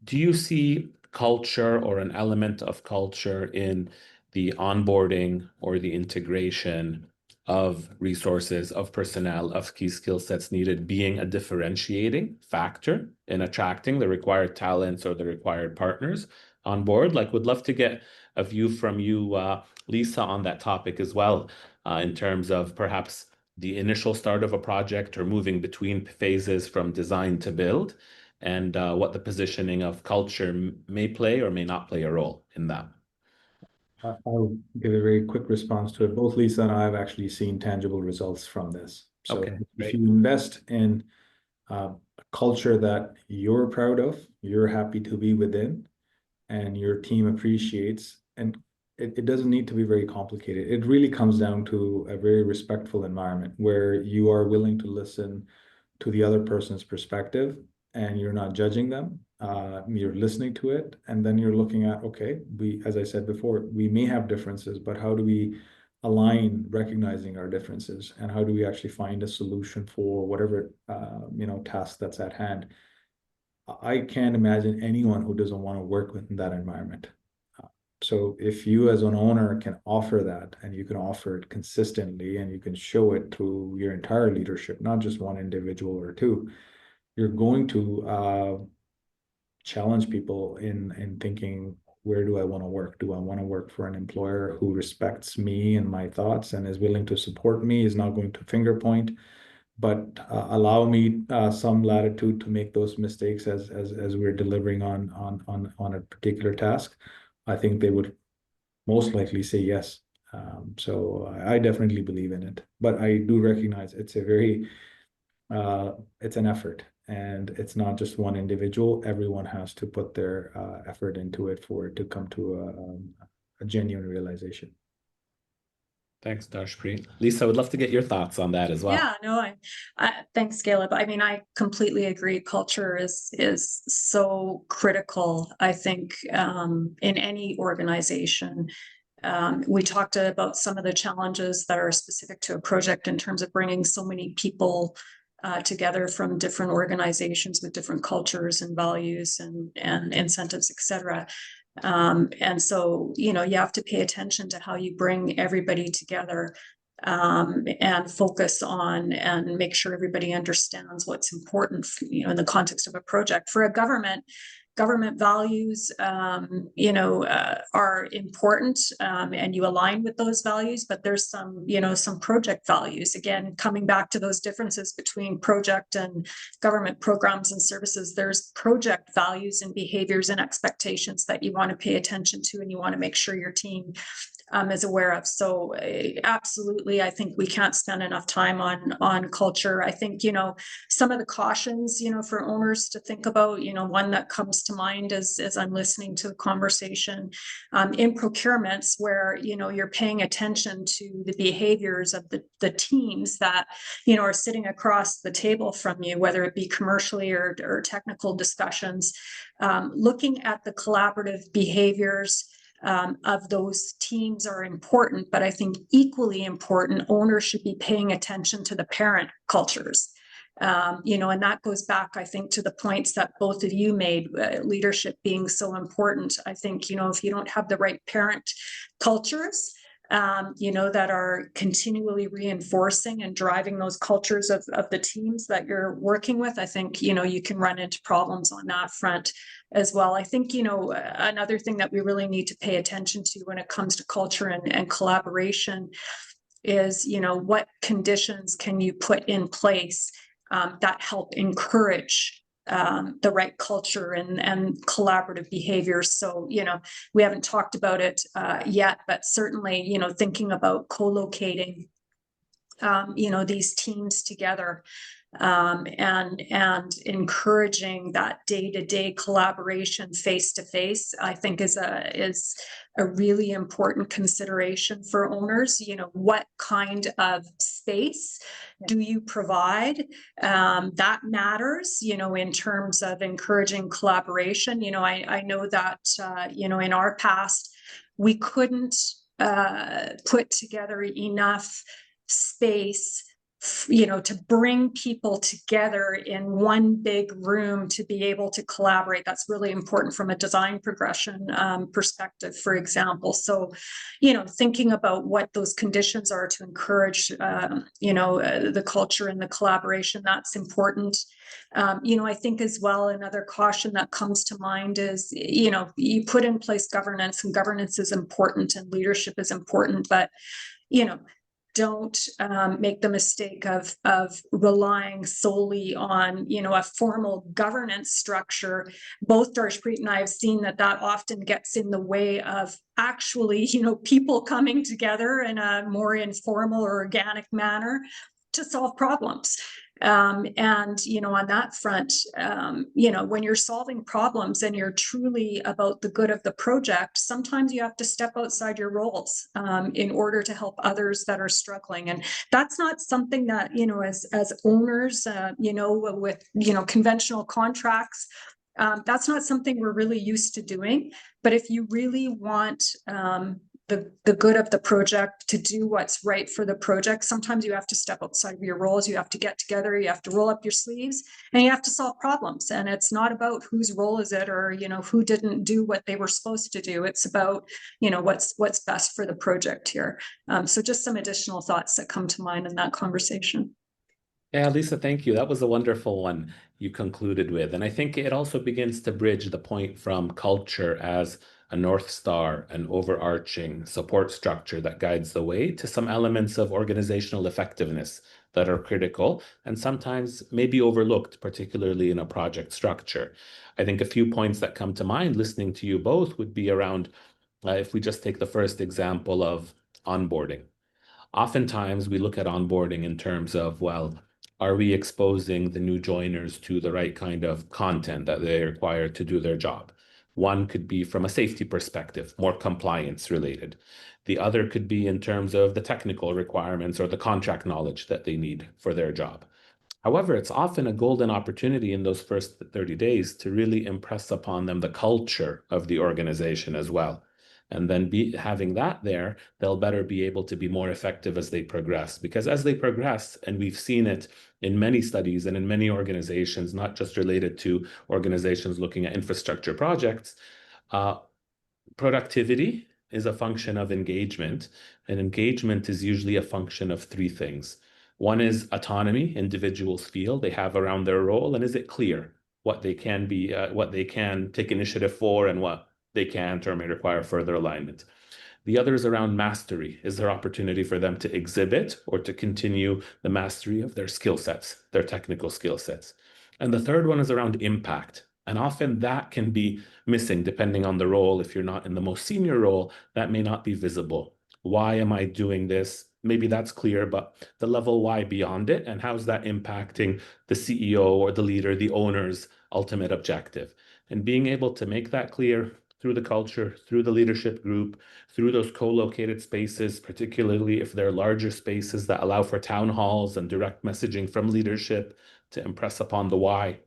Do you see culture or an element of culture in the onboarding or the integration of resources, of personnel, of key skill sets needed being a differentiating factor in attracting the required talents or the required partners on board. Like, would love to get a view from you, Lisa, on that topic as well, in terms of perhaps the initial start of a project or moving between phases from design to build, and what the positioning of culture may play or may not play a role in that. I'll give a very quick response to it. Both Lisa and I have actually seen tangible results from this. So Okay, if great. you invest in a culture that you're proud of, you're happy to be within, and your team appreciates, and it doesn't need to be very complicated. It really comes down to a very respectful environment where you are willing to listen to the other person's perspective and you're not judging them. You're listening to it, and then you're looking at, okay, as I said before, we may have differences, but how do we align recognizing our differences, and how do we actually find a solution for whatever task that's at hand? I can't imagine anyone who doesn't want to work within that environment. So if you as an owner can offer that, and you can offer it consistently, and you can show it to your entire leadership, not just one individual or two, you're going to challenge people in thinking, where do I want to work? Do I want to work for an employer who respects me and my thoughts and is willing to support me, is not going to finger point, but allow me some latitude to make those mistakes as we're delivering on a particular task? I think they would most likely say yes. So I definitely believe in it, but I do recognize it's it's an effort, and it's not just one individual. Everyone has to put their effort into it for it to come to a genuine realization. Thanks, Darshpreet. Lisa, I would love to get your thoughts on that as well. Yeah, no, thanks, Caleb. I mean, I completely agree. Culture is so critical, I think, in any organization. We talked about some of the challenges that are specific to a project in terms of bringing so many people together from different organizations with different cultures and values and incentives, et cetera. And so, you have to pay attention to how you bring everybody together, and focus on and make sure everybody understands what's important, in the context of a project. For a government values, are important, and you align with those values, but there's some project values. Again, coming back to those differences between project and government programs and services, there's project values and behaviors and expectations that you want to pay attention to, and you want to make sure your team is aware of. So absolutely, I think we can't spend enough time on culture. I think, some of the cautions, for owners to think about, one that comes to mind as I'm listening to the conversation, in procurements where, you're paying attention to the behaviors of the teams that, are sitting across the table from you, whether it be commercially or technical discussions, looking at the collaborative behaviors of those teams are important, but I think equally important, owners should be paying attention to the parent cultures. And that goes back, I think, to the points that both of you made, leadership being so important. I think, if you don't have the right parent cultures, that are continually reinforcing and driving those cultures of the teams that you're working with, I think, you can run into problems on that front as well. I think, another thing that we really need to pay attention to when it comes to culture and collaboration is, what conditions can you put in place that help encourage the right culture and collaborative behaviors. So, we haven't talked about it yet, but certainly, thinking about co-locating, these teams together, and encouraging that day-to-day collaboration face-to-face, I think is a really important consideration for owners. What kind of space do you provide? That matters, in terms of encouraging collaboration. I know that, in our past, we couldn't put together enough space to bring people together in one big room to be able to collaborate. That's really important from a design progression perspective, for example. So, thinking about what those conditions are to encourage, the culture and the collaboration, that's important. I think as well, another caution that comes to mind is, you put in place governance, and governance is important and leadership is important, but, don't make the mistake of relying solely on, a formal governance structure. Both Darshpreet and I have seen that often gets in the way of actually, people coming together in a more informal or organic manner to solve problems. On that front, when you're solving problems and you're truly about the good of the project, sometimes you have to step outside your roles in order to help others that are struggling. And that's not something that, as owners, with, conventional contracts, that's not something we're really used to doing. But if you really want the good of the project, to do what's right for the project, sometimes you have to step outside of your roles. You have to get together, you have to roll up your sleeves, and you have to solve problems. And it's not about whose role is it, or who didn't do what they were supposed to do. It's about what's best for the project here. So just some additional thoughts that come to mind in that conversation. Yeah, Lisa, thank you. That was a wonderful one you concluded with. And I think it also begins to bridge the point from culture as a North Star, an overarching support structure that guides the way, to some elements of organizational effectiveness that are critical and sometimes maybe overlooked, particularly in a project structure. I think a few points that come to mind listening to you both would be around, if we just take the first example of onboarding. Oftentimes we look at onboarding in terms of, well, are we exposing the new joiners to the right kind of content that they require to do their job? One could be from a safety perspective, more compliance related. The other could be in terms of the technical requirements or the contract knowledge that they need for their job. However, it's often a golden opportunity in those first 30 days to really impress upon them the culture of the organization as well. And then having that there, they'll better be able to be more effective as they progress. Because as they progress, and we've seen it in many studies and in many organizations, not just related to organizations looking at infrastructure projects, productivity is a function of engagement, and engagement is usually a function of three things. One is autonomy. Individuals feel they have around their role, and is it clear what they can be, what they can take initiative for, and what they can't or may require further alignment. The other is around mastery. Is there opportunity for them to exhibit or to continue the mastery of their skill sets, their technical skill sets? And the third one is around impact. And often that can be missing depending on the role. If you're not in the most senior role, that may not be visible. Why am I doing this? Maybe that's clear, but the level why beyond it, and how's that impacting the CEO or the leader, the owner's ultimate objective? And being able to make that clear through the culture, through the leadership group, through those co-located spaces, particularly if they're larger spaces that allow for town halls and direct messaging from leadership to impress upon the why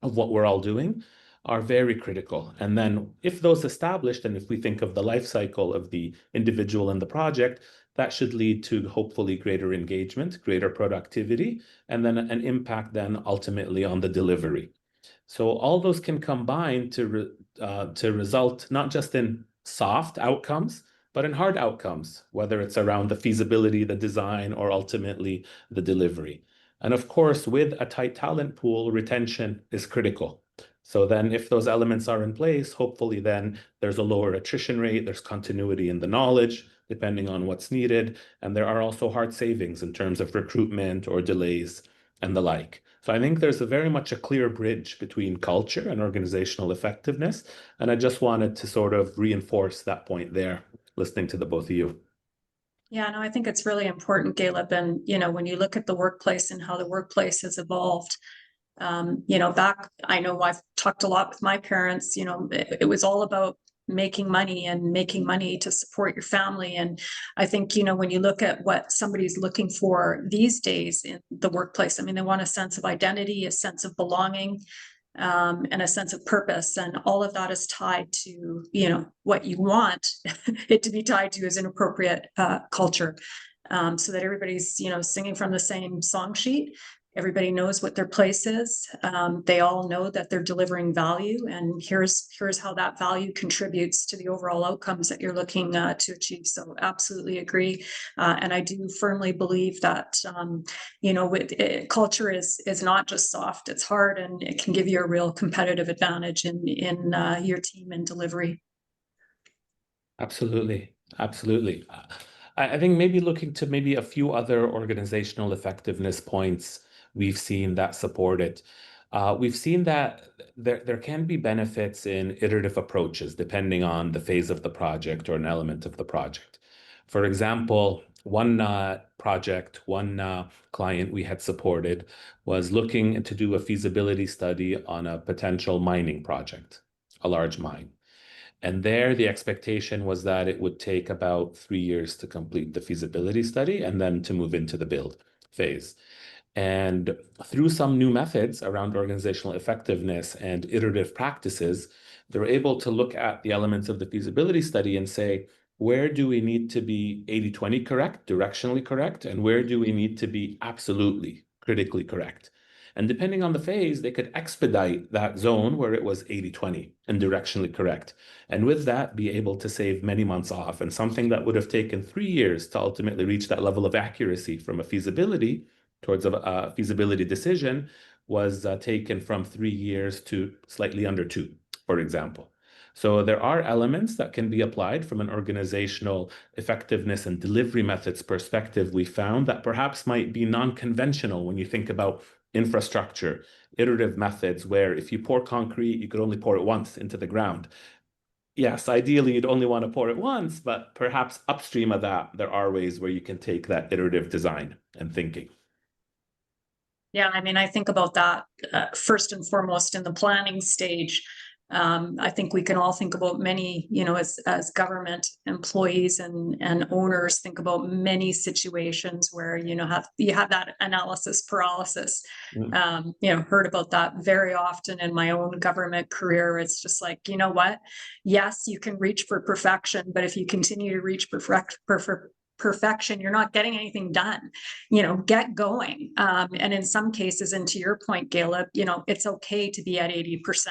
of what we're all doing, are very critical. And then if those established, and if we think of the life cycle of the individual and the project, that should lead to hopefully greater engagement, greater productivity, and then an impact then ultimately on the delivery. So all those can combine to result not just in soft outcomes, but in hard outcomes, whether it's around the feasibility, the design, or ultimately the delivery. And of course, with a tight talent pool, retention is critical. So then if those elements are in place, hopefully then there's a lower attrition rate, there's continuity in the knowledge, depending on what's needed. And there are also hard savings in terms of recruitment or delays and the like. So I think there's very much a clear bridge between culture and organizational effectiveness. And I just wanted to sort of reinforce that point there, listening to the both of you. Yeah, no, I think it's really important, Caleb. And, when you look at the workplace and how the workplace has evolved, back, I know I've talked a lot with my parents, it was all about making money to support your family. And I think, when you look at what somebody's looking for these days in the workplace, I mean, they want a sense of identity, a sense of belonging, and a sense of purpose. And all of that is tied to, what you want it to be tied to as an appropriate culture. so that everybody's, singing from the same song sheet. Everybody knows what their place is. They all know that they're delivering value, and here's how that value contributes to the overall outcomes that you're looking to achieve. So absolutely agree. And I do firmly believe that, culture is not just soft, it's hard, and it can give you a real competitive advantage in your team and delivery. Absolutely. Absolutely. I think maybe looking to maybe a few other organizational effectiveness points we've seen that support it. We've seen that there can be benefits in iterative approaches depending on the phase of the project or an element of the project. For example, one client we had supported was looking to do a feasibility study on a potential mining project, a large mine. And there, the expectation was that it would take about 3 years to complete the feasibility study and then to move into the build phase. And through some new methods around organizational effectiveness and iterative practices, they're able to look at the elements of the feasibility study and say, where do we need to be 80-20 correct, directionally correct, and where do we need to be absolutely critically correct? And depending on the phase, they could expedite that zone where it was 80-20 and directionally correct. And with that, be able to save many months off. And something that would have taken 3 years to ultimately reach that level of accuracy from a feasibility towards a feasibility decision was taken from 3 years to slightly under 2, for example. So there are elements that can be applied from an organizational effectiveness and delivery methods perspective we found that perhaps might be non-conventional when you think about infrastructure, iterative methods, where if you pour concrete, you could only pour it once into the ground. Yes, ideally, you'd only want to pour it once, but perhaps upstream of that, there are ways where you can take that iterative design and thinking. Yeah, I mean, I think about that first and foremost in the planning stage. I think we can all think about many, as government employees and owners, think about many situations where, you have that analysis paralysis. Heard about that very often in my own government career. It's just like, you know what? Yes, you can reach for perfection, but if you continue to reach perfection, you're not getting anything done. Get going. And in some cases, and to your point, Caleb, it's okay to be at 80%.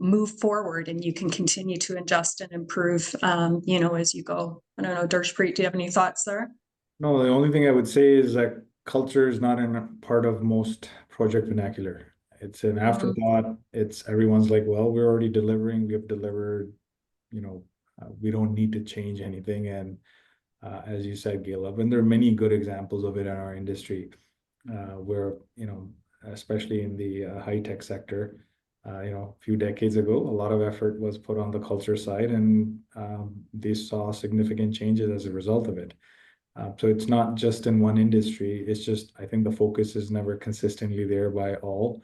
Move forward, and you can continue to adjust and improve, as you go. I don't know, Darshpreet, do you have any thoughts there? No, the only thing I would say is that culture is not in a part of most project vernacular. It's an afterthought. It's everyone's like, well, we're already delivering. We have delivered, we don't need to change anything. And as you said, Caleb, and there are many good examples of it in our industry, where, especially in the high-tech sector, a few decades ago, a lot of effort was put on the culture side, and they saw significant changes as a result of it. So it's not just in one industry. It's just, I think the focus is never consistently there by all.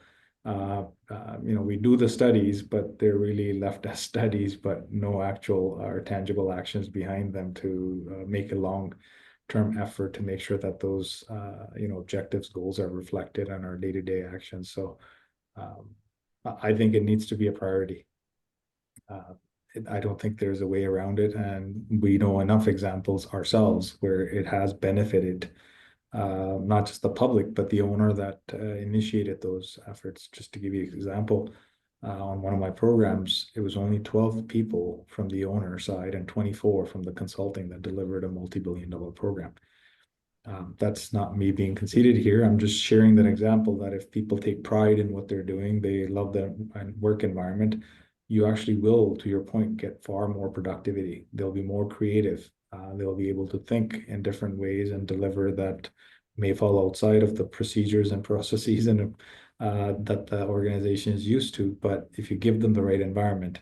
We do the studies, but they're really left as studies, but no actual or tangible actions behind them to make a long-term effort to make sure that those, objectives, goals are reflected in our day-to-day actions. So I think it needs to be a priority. I don't think there's a way around it, and we know enough examples ourselves where it has benefited not just the public, but the owner that initiated those efforts. Just to give you an example, on one of my programs, it was only 12 people from the owner side and 24 from the consulting that delivered a multi-billion-dollar program. That's not me being conceited here. I'm just sharing that example that if people take pride in what they're doing, they love the work environment, you actually will, to your point, get far more productivity. They'll be more creative. They'll be able to think in different ways and deliver that may fall outside of the procedures and processes and that the organization is used to. But if you give them the right environment,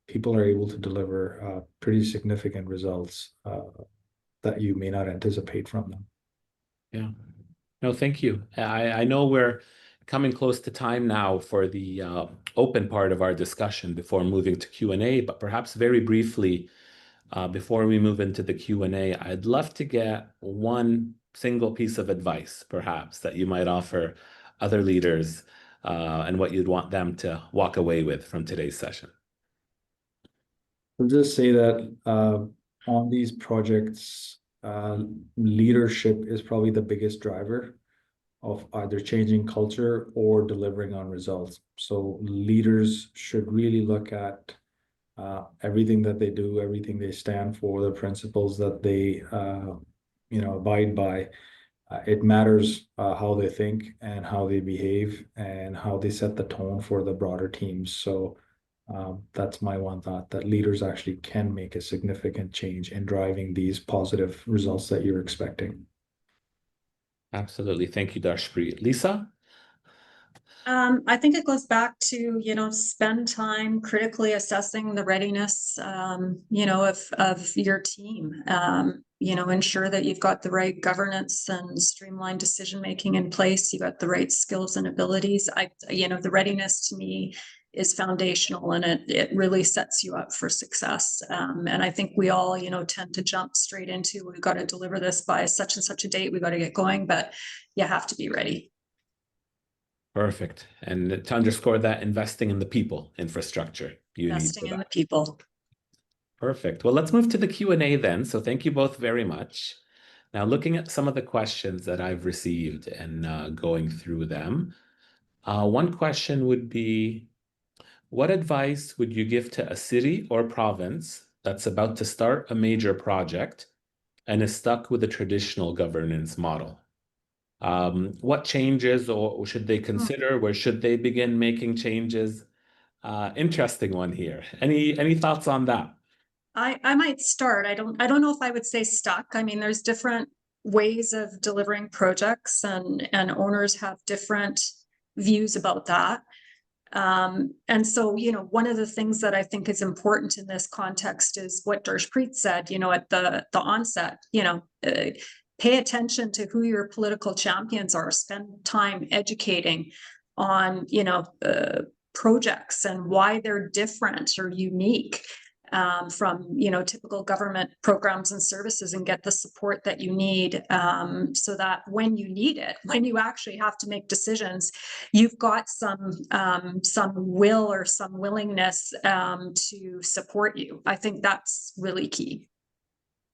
people are able to deliver pretty significant results that you may not anticipate from them. Yeah. No, thank you. I know we're coming close to time now for the open part of our discussion before moving to Q&A, but perhaps very briefly, before we move into the Q&A, I'd love to get one single piece of advice, perhaps, that you might offer other leaders and what you'd want them to walk away with from today's session. I'll just say that on these projects, leadership is probably the biggest driver of either changing culture or delivering on results. So leaders should really look at everything that they do, everything they stand for, the principles that they abide by. It matters how they think and how they behave and how they set the tone for the broader teams. So that's my one thought, that leaders actually can make a significant change in driving these positive results that you're expecting. Absolutely. Thank you, Darshpreet. Lisa? I think it goes back to, spend time critically assessing the readiness, of your team. Ensure that you've got the right governance and streamlined decision-making in place. You've got the right skills and abilities. The readiness to me is foundational, and it really sets you up for success. And I think we all, tend to jump straight into, we've got to deliver this by such and such a date. We've got to get going, but you have to be ready. Perfect. And to underscore that, investing in the people infrastructure you need for Investing in the that. people. Perfect. Well, let's move to the Q&A then. So thank you both very much. Now, looking at some of the questions that I've received and going through them, one question would be, what advice would you give to a city or province that's about to start a major project and is stuck with a traditional governance model? What changes or should they consider? Where should they begin making changes? Interesting one here. Any thoughts on that? I might start. I don't know if I would say stuck. I mean, there's different ways of delivering projects, and owners have different views about that. And so, one of the things that I think is important in this context is what Darshpreet said, at the onset, pay attention to who your political champions are, spend time educating on, projects and why they're different or unique from, typical government programs and services, and get the support that you need, so that when you need it, when you actually have to make decisions, you've got some will or some willingness to support you. I think that's really key.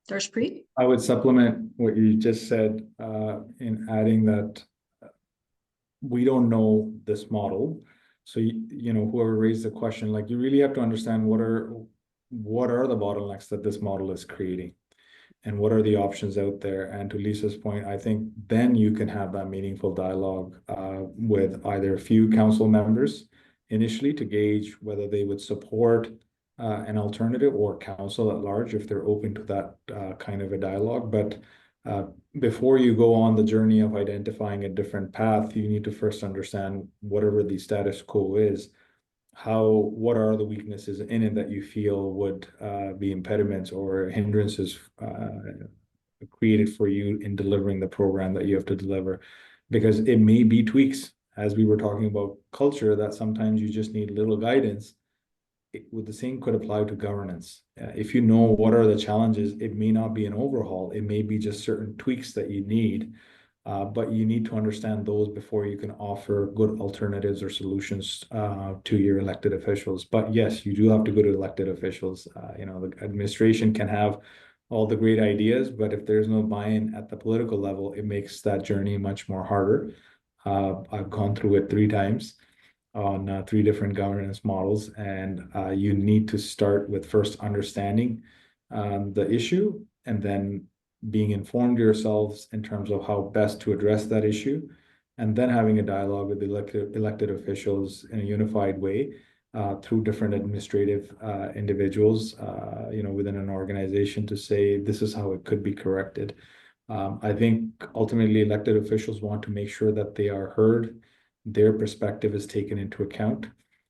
Darshpreet? I would supplement what you just said in adding that we don't know this model. So, whoever raised the question, like, you really have to understand what are the bottlenecks that this model is creating and what are the options out there. And to Lisa's point, I think then you can have that meaningful dialogue with either a few council members initially to gauge whether they would support an alternative, or council at large if they're open to that kind of a dialogue. But before you go on the journey of identifying a different path, you need to first understand whatever the status quo is, what are the weaknesses in it that you feel would be impediments or hindrances created for you in delivering the program that you have to deliver. Because it may be tweaks, as we were talking about culture, that sometimes you just need little guidance. The same could apply to governance. If you know what are the challenges, it may not be an overhaul. It may be just certain tweaks that you need, but you need to understand those before you can offer good alternatives or solutions to your elected officials. But yes, you do have to go to elected officials. The administration can have all the great ideas, but if there's no buy-in at the political level, it makes that journey much more harder. I've gone through it 3 times on 3 different governance models, and you need to start with first understanding the issue, and then being informed yourselves in terms of how best to address that issue, and then having a dialogue with the elected officials in a unified way through different administrative individuals, within an organization, to say this is how it could be corrected. I think ultimately elected officials want to make sure that they are heard, their perspective is taken into account,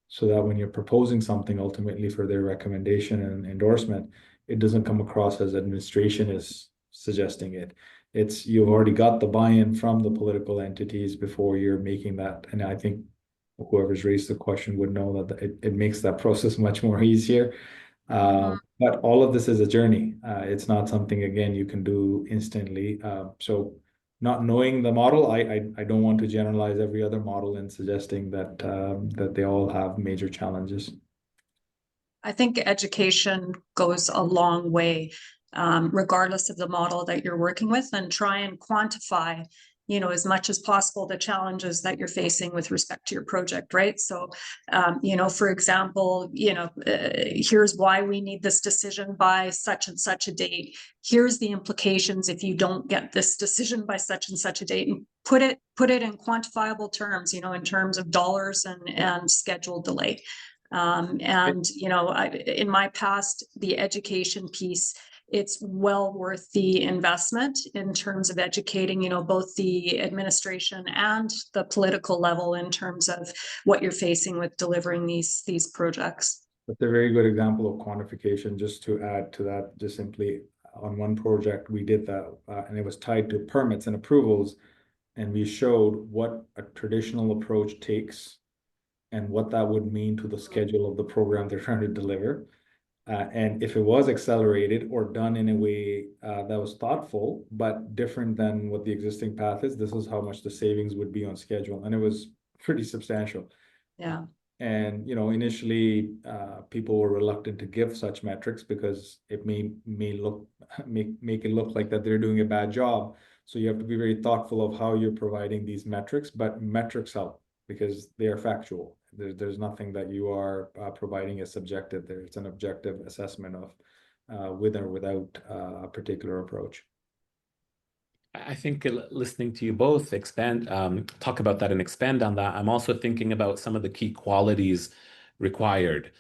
so that when you're proposing something ultimately for their recommendation and endorsement, it doesn't come across as administration is suggesting it. It's you've already got the buy-in from the political entities before you're making that. And I think whoever's raised the question would know that it makes that process much more easier. But all of this is a journey. It's not something, again, you can do instantly. So not knowing the model, I don't want to generalize every other model in suggesting that that they all have major challenges. I think education goes a long way. regardless of the model that you're working with, and try and quantify, you know, as much as possible the challenges that you're facing with respect to your project, right? So, you know, for example, you know, here's why we need this decision by such and such a date. Here's the implications if you don't get this decision by such and such a date, and put it in quantifiable terms, you know, in terms of dollars and schedule delay. And, you know, in my past, the education piece, it's well worth the investment in terms of educating, you know, both the administration and the political level in terms of what you're facing with delivering these projects. That's a very good example of quantification. Just to add to that, just simply on one project, we did that, and it was tied to permits and approvals, and we showed what a traditional approach takes and what that would mean to the schedule of the program they're trying to deliver. And if it was accelerated or done in a way that was thoughtful, but different than what the existing path is, this is how much the savings would be on schedule. And it was pretty substantial. Yeah. And, you know, initially people were reluctant to give such metrics because it may make it look like that they're doing a bad job. So you have to be very thoughtful of how you're providing these metrics, but metrics help because they are factual. There's nothing that you are providing as subjective there. It's an objective assessment of with or without a particular approach. I think listening to you both talk about that and expand on that, I'm also thinking about some of the key qualities required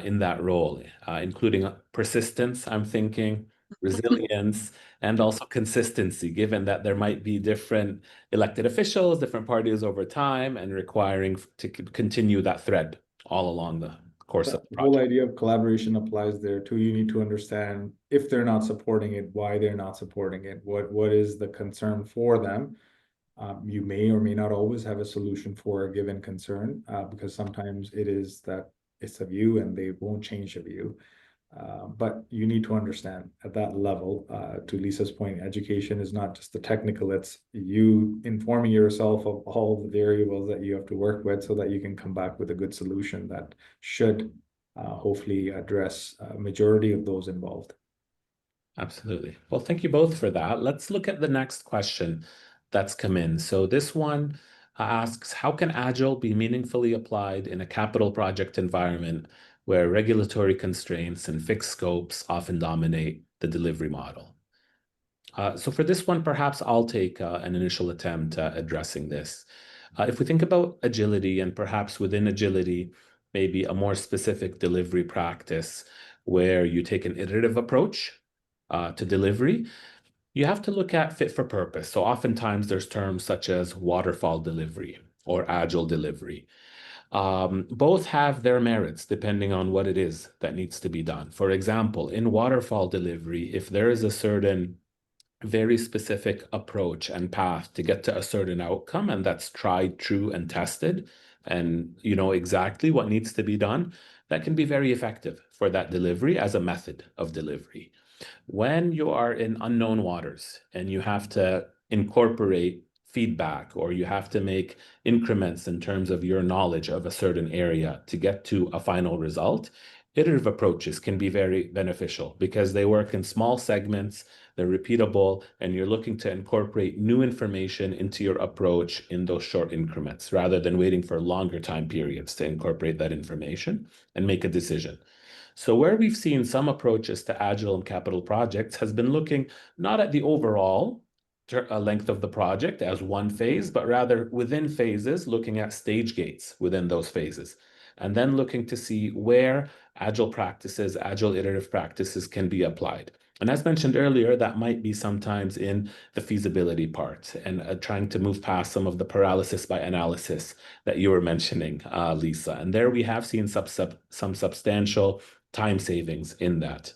in that role, including persistence, I'm thinking, resilience, and also consistency, given that there might be different elected officials, different parties over time, and requiring to continue that thread all along the course of the project. The whole idea of collaboration applies there too. You need to understand if they're not supporting it, why they're not supporting it, what is the concern for them. You may or may not always have a solution for a given concern, because sometimes it is that it's a view and they won't change the view. But you need to understand at that level, to Lisa's point, education is not just the technical, it's you informing yourself of all the variables that you have to work with so that you can come back with a good solution that should hopefully address a majority of those involved. Absolutely. Well, thank you both for that. Let's look at the next question that's come in. So this one asks, how can Agile be meaningfully applied in a capital project environment where regulatory constraints and fixed scopes often dominate the delivery model? So for this one, perhaps I'll take an initial attempt at addressing this. If we think about agility, and perhaps within agility, maybe a more specific delivery practice where you take an iterative approach to delivery, you have to look at fit for purpose. So oftentimes there's terms such as waterfall delivery or agile delivery. Both have their merits depending on what it is that needs to be done. For example, in waterfall delivery, if there is a certain very specific approach and path to get to a certain outcome, and that's tried, true, and tested, and you know exactly what needs to be done, that can be very effective for that delivery as a method of delivery. When you are in unknown waters and you have to incorporate feedback, or you have to make increments in terms of your knowledge of a certain area to get to a final result, iterative approaches can be very beneficial because they work in small segments, they're repeatable, and you're looking to incorporate new information into your approach in those short increments rather than waiting for longer time periods to incorporate that information and make a decision. So where we've seen some approaches to agile and capital projects has been looking not at the overall length of the project as one phase, but rather within phases, looking at stage gates within those phases, and then looking to see where agile practices, agile iterative practices can be applied. And as mentioned earlier, that might be sometimes in the feasibility part and trying to move past some of the paralysis by analysis that you were mentioning, Lisa. And there we have seen some substantial time savings in that.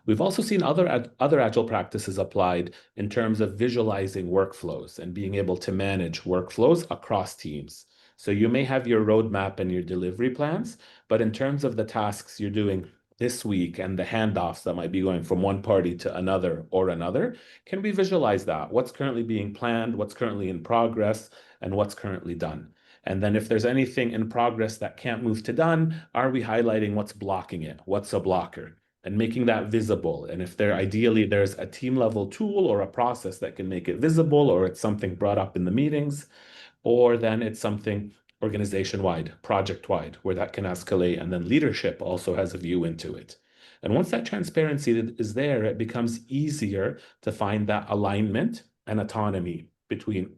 We've also seen other agile practices applied in terms of visualizing workflows and being able to manage workflows across teams. So you may have your roadmap and your delivery plans, but in terms of the tasks you're doing this week and the handoffs that might be going from one party to another or another, can we visualize that? What's currently being planned, what's currently in progress, and what's currently done? And then if there's anything in progress that can't move to done, are we highlighting what's blocking it? What's a blocker? and making that visible. And if ideally there's a team level tool or a process that can make it visible, or it's something brought up in the meetings, or then it's something organization-wide, project-wide, where that can escalate, and then leadership also has a view into it. And once that transparency is there, it becomes easier to find that alignment and autonomy between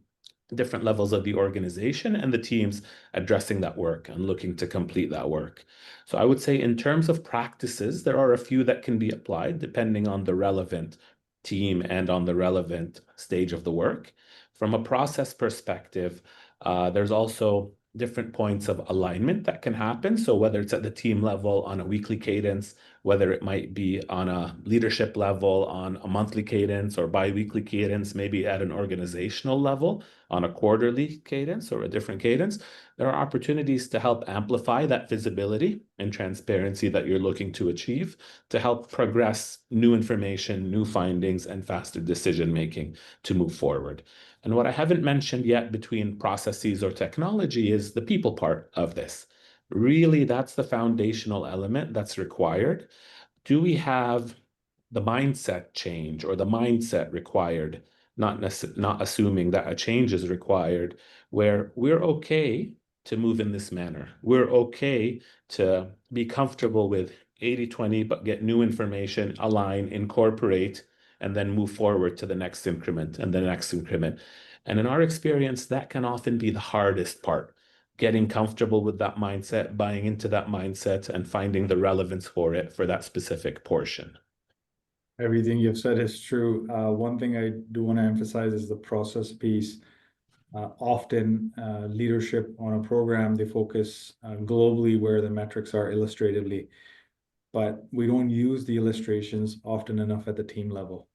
different levels of the organization and the teams addressing that work and looking to complete that work. So I would say in terms of practices, there are a few that can be applied depending on the relevant team and on the relevant stage of the work. From a process perspective, there's also different points of alignment that can happen. So whether it's at the team level on a weekly cadence, whether it might be on a leadership level on a monthly cadence or bi-weekly cadence, maybe at an organizational level on a quarterly cadence or a different cadence, there are opportunities to help amplify that visibility and transparency that you're looking to achieve to help progress new information, new findings, and faster decision-making to move forward. And what I haven't mentioned yet between processes or technology is the people part of this. Really, that's the foundational element that's required. Do we have the mindset change or the mindset required, not assuming that a change is required, where we're okay to move in this manner. We're okay to be comfortable with 80-20, but get new information, align, incorporate, and then move forward to the next increment and the next increment. And in our experience, that can often be the hardest part, getting comfortable with that mindset, buying into that mindset, and finding the relevance for it for that specific portion. Everything you've said is true. One thing I do want to emphasize is the process piece. Often leadership on a program, they focus globally where the metrics are illustratively, but we don't use the illustrations often enough at the team level.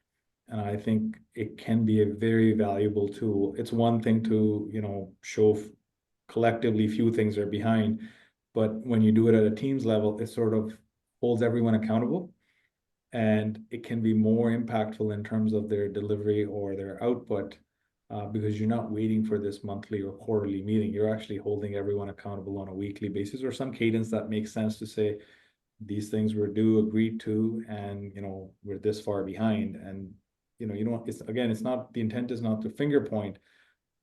And I think it can be a very valuable tool. It's one thing to, show collectively few things are behind, but when you do it at a team's level, it sort of holds everyone accountable. And it can be more impactful in terms of their delivery or their output because you're not waiting for this monthly or quarterly meeting. You're actually holding everyone accountable on a weekly basis or some cadence that makes sense to say, these things were due, agreed to, and, we're this far behind. And, it's not, the intent is not to finger point,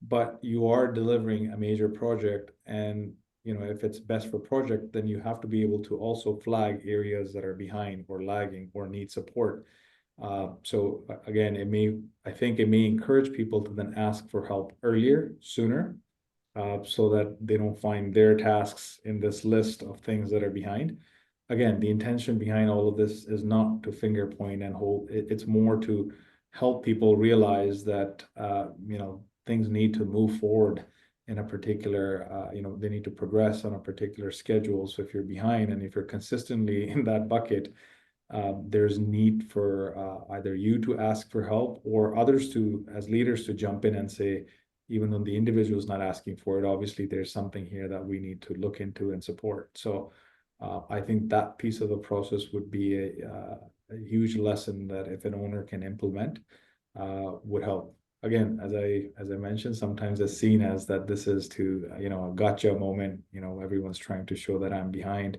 but you are delivering a major project. And if it's best for project, then you have to be able to also flag areas that are behind or lagging or need support. So again, I think it may encourage people to then ask for help earlier, sooner, so that they don't find their tasks in this list of things that are behind. Again, the intention behind all of this is not to finger point and hold. It's more to help people realize that, things need to move forward in a particular, they need to progress on a particular schedule. So if you're behind and if you're consistently in that bucket, there's need for either you to ask for help or others to, as leaders, to jump in and say, even though the individual is not asking for it, obviously there's something here that we need to look into and support. So I think that piece of the process would be a huge lesson that if an owner can implement, would help. Again, as I mentioned, sometimes it's seen as that this is to, a gotcha moment, everyone's trying to show that I'm behind.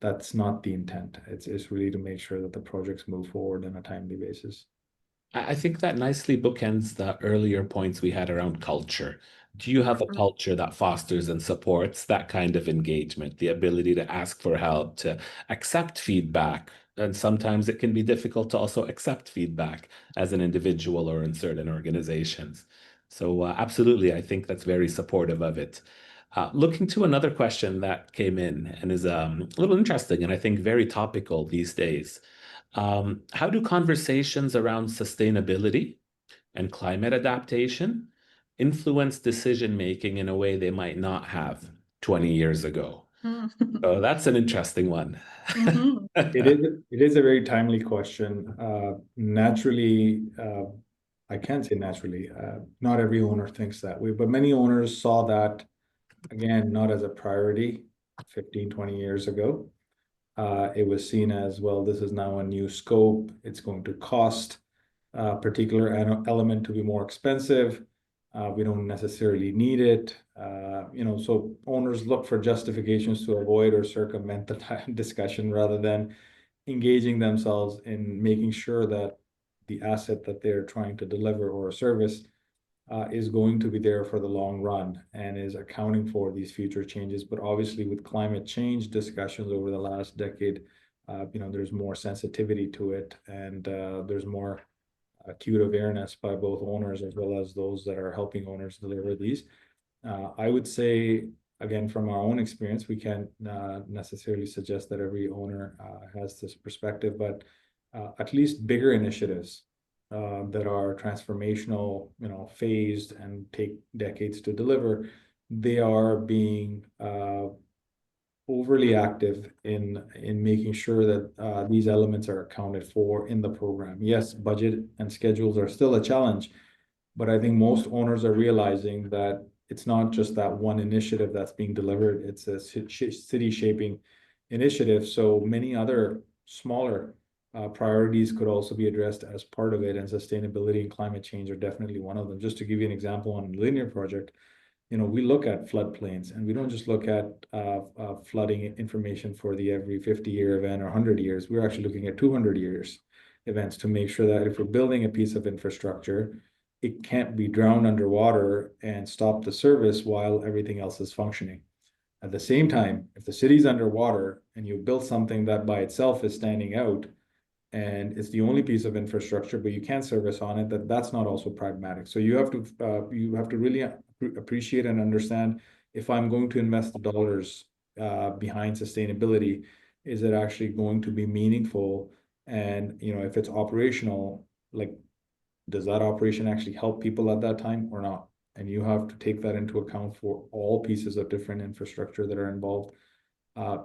That's not the intent. It's really to make sure that the projects move forward on a timely basis. I think that nicely bookends the earlier points we had around culture. Do you have a culture that fosters and supports that kind of engagement, the ability to ask for help, to accept feedback? And sometimes it can be difficult to also accept feedback as an individual or in certain organizations. So absolutely, I think that's very supportive of it. Looking to another question that came in and is a little interesting and I think very topical these days. How do conversations around sustainability and climate adaptation influence decision-making in a way they might not have 20 years ago? So that's an interesting one. It is a very timely question. Naturally, I can't say naturally, not every owner thinks that way, but many owners saw that, again, not as a priority 15, 20 years ago. It was seen as, well, this is now a new scope. It's going to cost a particular element to be more expensive. We don't necessarily need it. So owners look for justifications to avoid or circumvent the discussion rather than engaging themselves in making sure that the asset that they're trying to deliver or service is going to be there for the long run and is accounting for these future changes. But obviously, with climate change discussions over the last decade, there's more sensitivity to it, and there's more acute awareness by both owners as well as those that are helping owners deliver these. I would say, again, from our own experience, we can't necessarily suggest that every owner has this perspective, but at least bigger initiatives that are transformational, phased and take decades to deliver, they are being overly active in making sure that these elements are accounted for in the program. Yes, budget and schedules are still a challenge, but I think most owners are realizing that it's not just that one initiative that's being delivered, it's a city shaping initiative. So many other smaller priorities could also be addressed as part of it, and sustainability and climate change are definitely one of them. Just to give you an example on a linear project, we look at floodplains, and we don't just look at flooding information for the every 50-year event or 100 years. We're actually looking at 200 years events to make sure that if we're building a piece of infrastructure, it can't be drowned underwater and stop the service while everything else is functioning. At the same time, if the city's underwater and you build something that by itself is standing out, and it's the only piece of infrastructure, but you can't service on it, that's not also pragmatic. So you have to really appreciate and understand, if I'm going to invest the dollars behind sustainability, is it actually going to be meaningful? And if it's operational, like, does that operation actually help people at that time or not? And you have to take that into account for all pieces of different infrastructure that are involved.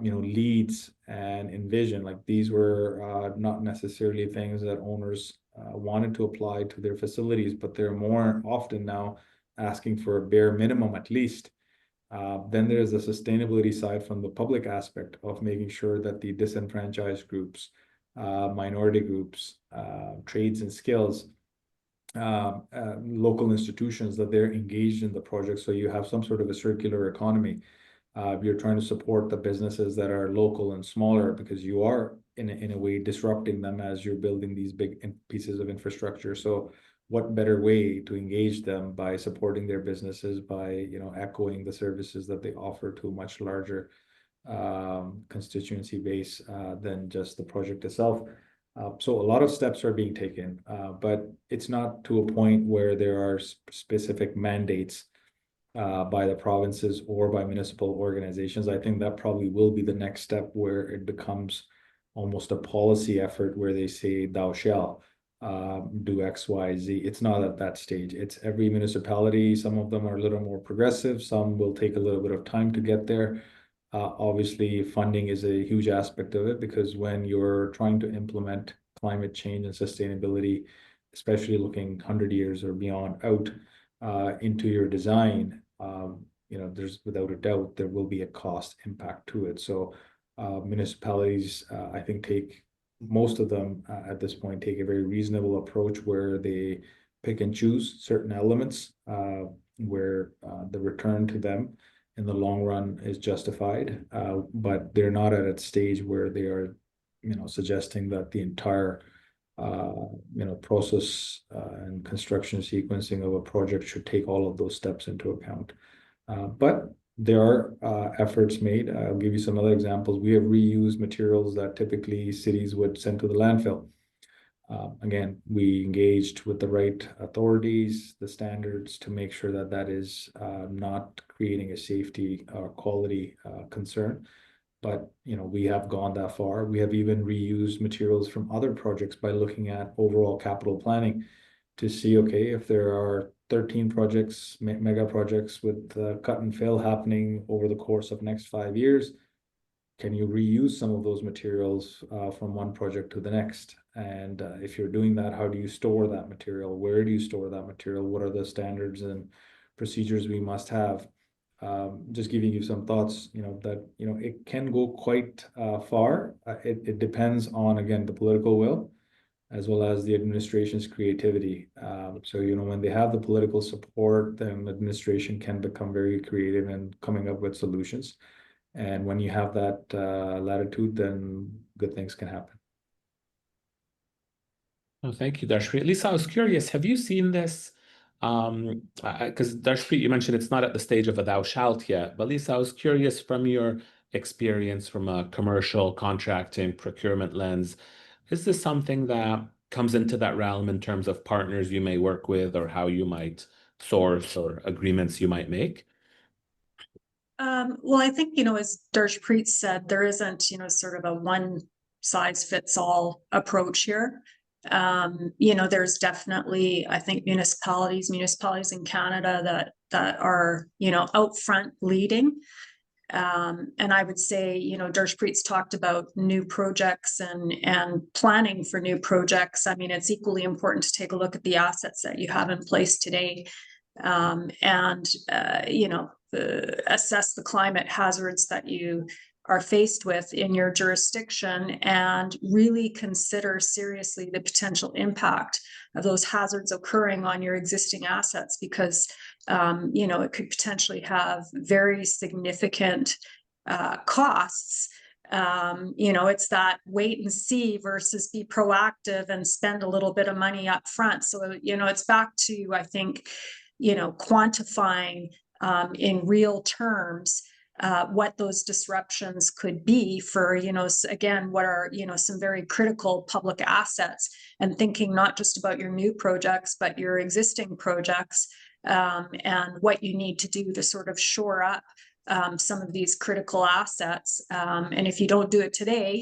Leads and envision, like, these were not necessarily things that owners wanted to apply to their facilities, but they're more often now asking for a bare minimum at least. Then there's the sustainability side from the public aspect of making sure that the disenfranchised groups, minority groups, trades and skills, local institutions, that they're engaged in the project. So you have some sort of a circular economy. You're trying to support the businesses that are local and smaller, because you are in a way disrupting them as you're building these big pieces of infrastructure. So what better way to engage them by supporting their businesses, by echoing the services that they offer to a much larger constituency base than just the project itself. So a lot of steps are being taken, but it's not to a point where there are specific mandates by the provinces or by municipal organizations. I think that probably will be the next step, where it becomes almost a policy effort where they say, thou shall do X, Y, Z. It's not at that stage. It's every municipality. Some of them are a little more progressive. Some will take a little bit of time to get there. Obviously, funding is a huge aspect of it, because when you're trying to implement climate change and sustainability, especially looking 100 years or beyond out into your design, there's, without a doubt, there will be a cost impact to it. So municipalities, I think, most of them at this point take a very reasonable approach, where they pick and choose certain elements where the return to them in the long run is justified, but they're not at a stage where they are, suggesting that the entire process and construction sequencing of a project should take all of those steps into account. But there are efforts made. I'll give you some other examples. We have reused materials that typically cities would send to the landfill. Again, we engaged with the right authorities, the standards, to make sure that that is not creating a safety or quality concern. But we have gone that far. We have even reused materials from other projects by looking at overall capital planning to see, okay, if there are 13 projects, mega projects with cut and fill happening over the course of next 5 years, can you reuse some of those materials from one project to the next? And if you're doing that, how do you store that material? Where do you store that material? What are the standards and procedures we must have? Just giving you some thoughts, that it can go quite far. It depends on, again, the political will, as well as the administration's creativity. So when they have the political support, then administration can become very creative in coming up with solutions. And when you have that latitude, then good things can happen. Oh, thank you, Darshpreet. Lisa, I was curious, have you seen this? Because Darshpreet, you mentioned it's not at the stage of a thou shalt yet, but Lisa, I was curious from your experience from a commercial contracting procurement lens, is this something that comes into that realm in terms of partners you may work with or how you might source or agreements you might make? Well, I think, as Darshpreet said, there isn't, sort of a one size fits all approach here. There's definitely, I think, municipalities in Canada that are, out front leading. And I would say, Darshpreet's talked about new projects and planning for new projects. I mean, it's equally important to take a look at the assets that you have in place today, and assess the climate hazards that you are faced with in your jurisdiction, and really consider seriously the potential impact of those hazards occurring on your existing assets, because it could potentially have very significant costs. It's that wait and see versus be proactive and spend a little bit of money up front. So, it's back to, I think, quantifying in real terms what those disruptions could be for, again, what are, some very critical public assets, and thinking not just about your new projects, but your existing projects, and what you need to do to sort of shore up some of these critical assets. And if you don't do it today,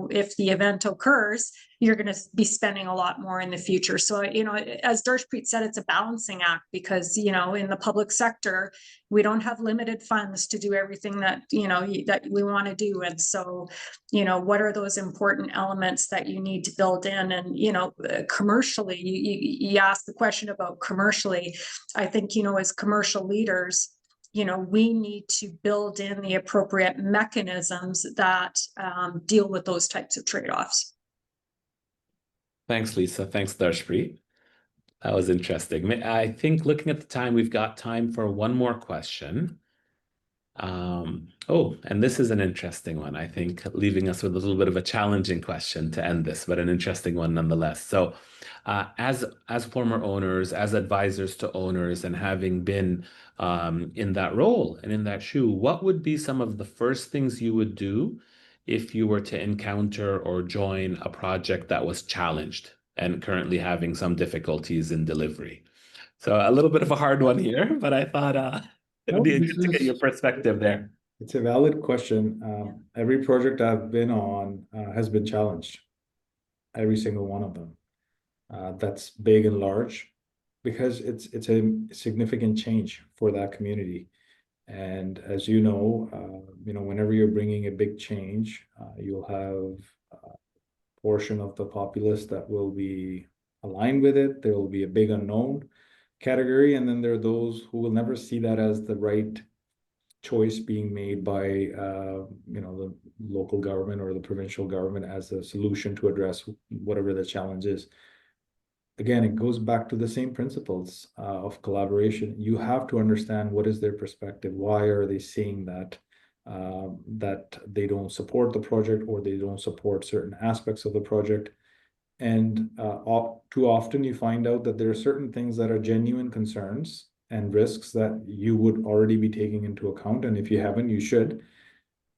if the event occurs, you're going to be spending a lot more in the future. So, as Darshpreet said, it's a balancing act, because, in the public sector, we don't have limited funds to do everything that, that we want to do. And so, what are those important elements that you need to build in? And, commercially, you asked the question about commercially. I think, as commercial leaders, we need to build in the appropriate mechanisms that deal with those types of trade-offs. Thanks, Lisa. Thanks, Darshpreet. That was interesting. I think looking at the time, we've got time for one more question. And this is an interesting one, I think, leaving us with a little bit of a challenging question to end this, but an interesting one nonetheless. So as former owners, as advisors to owners, and having been in that role and in that shoe, what would be some of the first things you would do if you were to encounter or join a project that was challenged and currently having some difficulties in delivery? So a little bit of a hard one here, but I thought it would be good to get your perspective there. It's a valid question. Every project I've been on has been challenged. Every single one of them. That's big and large, because it's a significant change for that community. And as you know, whenever you're bringing a big change, you'll have a portion of the populace that will be aligned with it. There will be a big unknown category, and then there are those who will never see that as the right choice being made by the local government or the provincial government as a solution to address whatever the challenge is. Again, it goes back to the same principles of collaboration. You have to understand what is their perspective. Why are they seeing that they don't support the project, or they don't support certain aspects of the project? And too often you find out that there are certain things that are genuine concerns and risks that you would already be taking into account. And if you haven't, you should.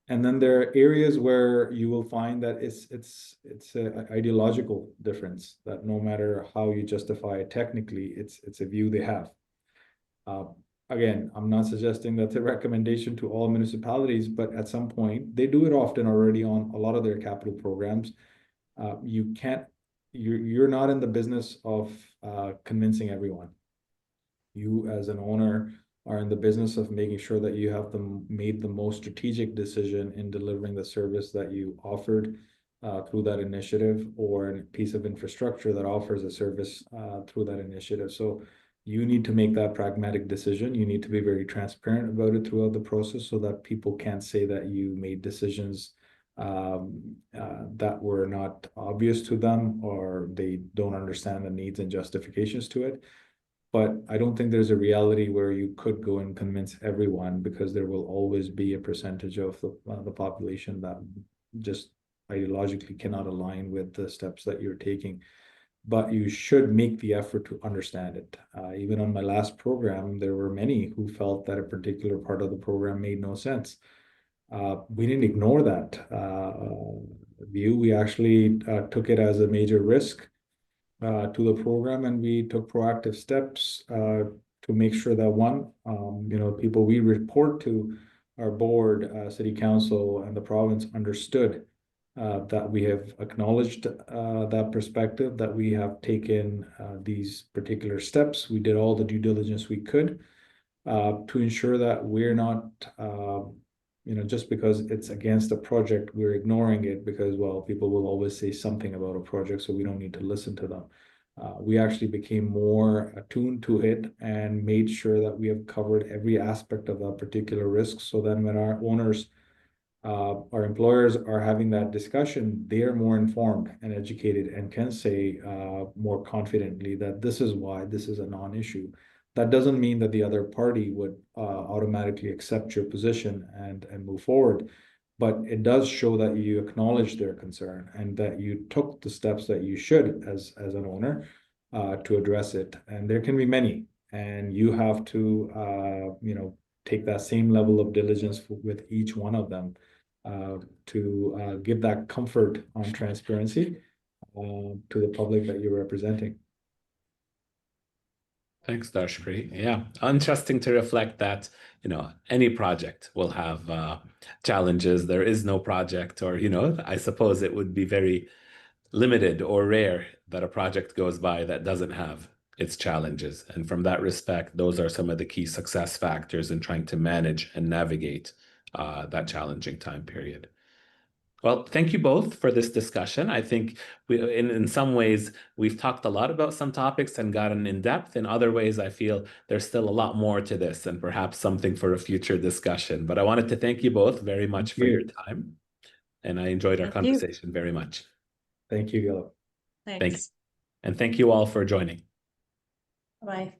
And then there are areas where you will find that it's an ideological difference, that no matter how you justify it technically, it's a view they have. Again, I'm not suggesting that's a recommendation to all municipalities, but at some point, they do it often already on a lot of their capital programs. You're not in the business of convincing everyone. You as an owner are in the business of making sure that you have made the most strategic decision in delivering the service that you offered through that initiative, or a piece of infrastructure that offers a service through that initiative. So you need to make that pragmatic decision. You need to be very transparent about it throughout the process, so that people can't say that you made decisions that were not obvious to them, or they don't understand the needs and justifications to it. But I don't think there's a reality where you could go and convince everyone, because there will always be a percentage of the population that just ideologically cannot align with the steps that you're taking. but you should make the effort to understand it. Even on my last program, there were many who felt that a particular part of the program made no sense. We didn't ignore that view. We actually took it as a major risk to the program, and we took proactive steps to make sure that one, people we report to, our board, city council, and the province understood that we have acknowledged that perspective, that we have taken these particular steps. We did all the due diligence we could to ensure that we're not, just because it's against a project, we're ignoring it because, well, people will always say something about a project, so we don't need to listen to them. We actually became more attuned to it and made sure that we have covered every aspect of that particular risk. So then when our owners, our employers are having that discussion, they are more informed and educated and can say more confidently that this is why this is a non-issue. That doesn't mean that the other party would automatically accept your position and move forward, but it does show that you acknowledge their concern and that you took the steps that you should as an owner to address it. And there can be many, and you have to take that same level of diligence with each one of them to give that comfort on transparency to the public that you're representing. Thanks, Darshpreet. Yeah, interesting to reflect that, any project will have challenges. There is no project, or, I suppose it would be very limited or rare that a project goes by that doesn't have its challenges. And from that respect, those are some of the key success factors in trying to manage and navigate that challenging time period. Well, thank you both for this discussion. I think in some ways, we've talked a lot about some topics and gotten in depth. In other ways, I feel there's still a lot more to this and perhaps something for a future discussion. But I wanted to thank you both very much for your time. And I enjoyed our conversation very much. Thank you, Gillo. Thanks. Thank you. And thank you all for joining. Bye.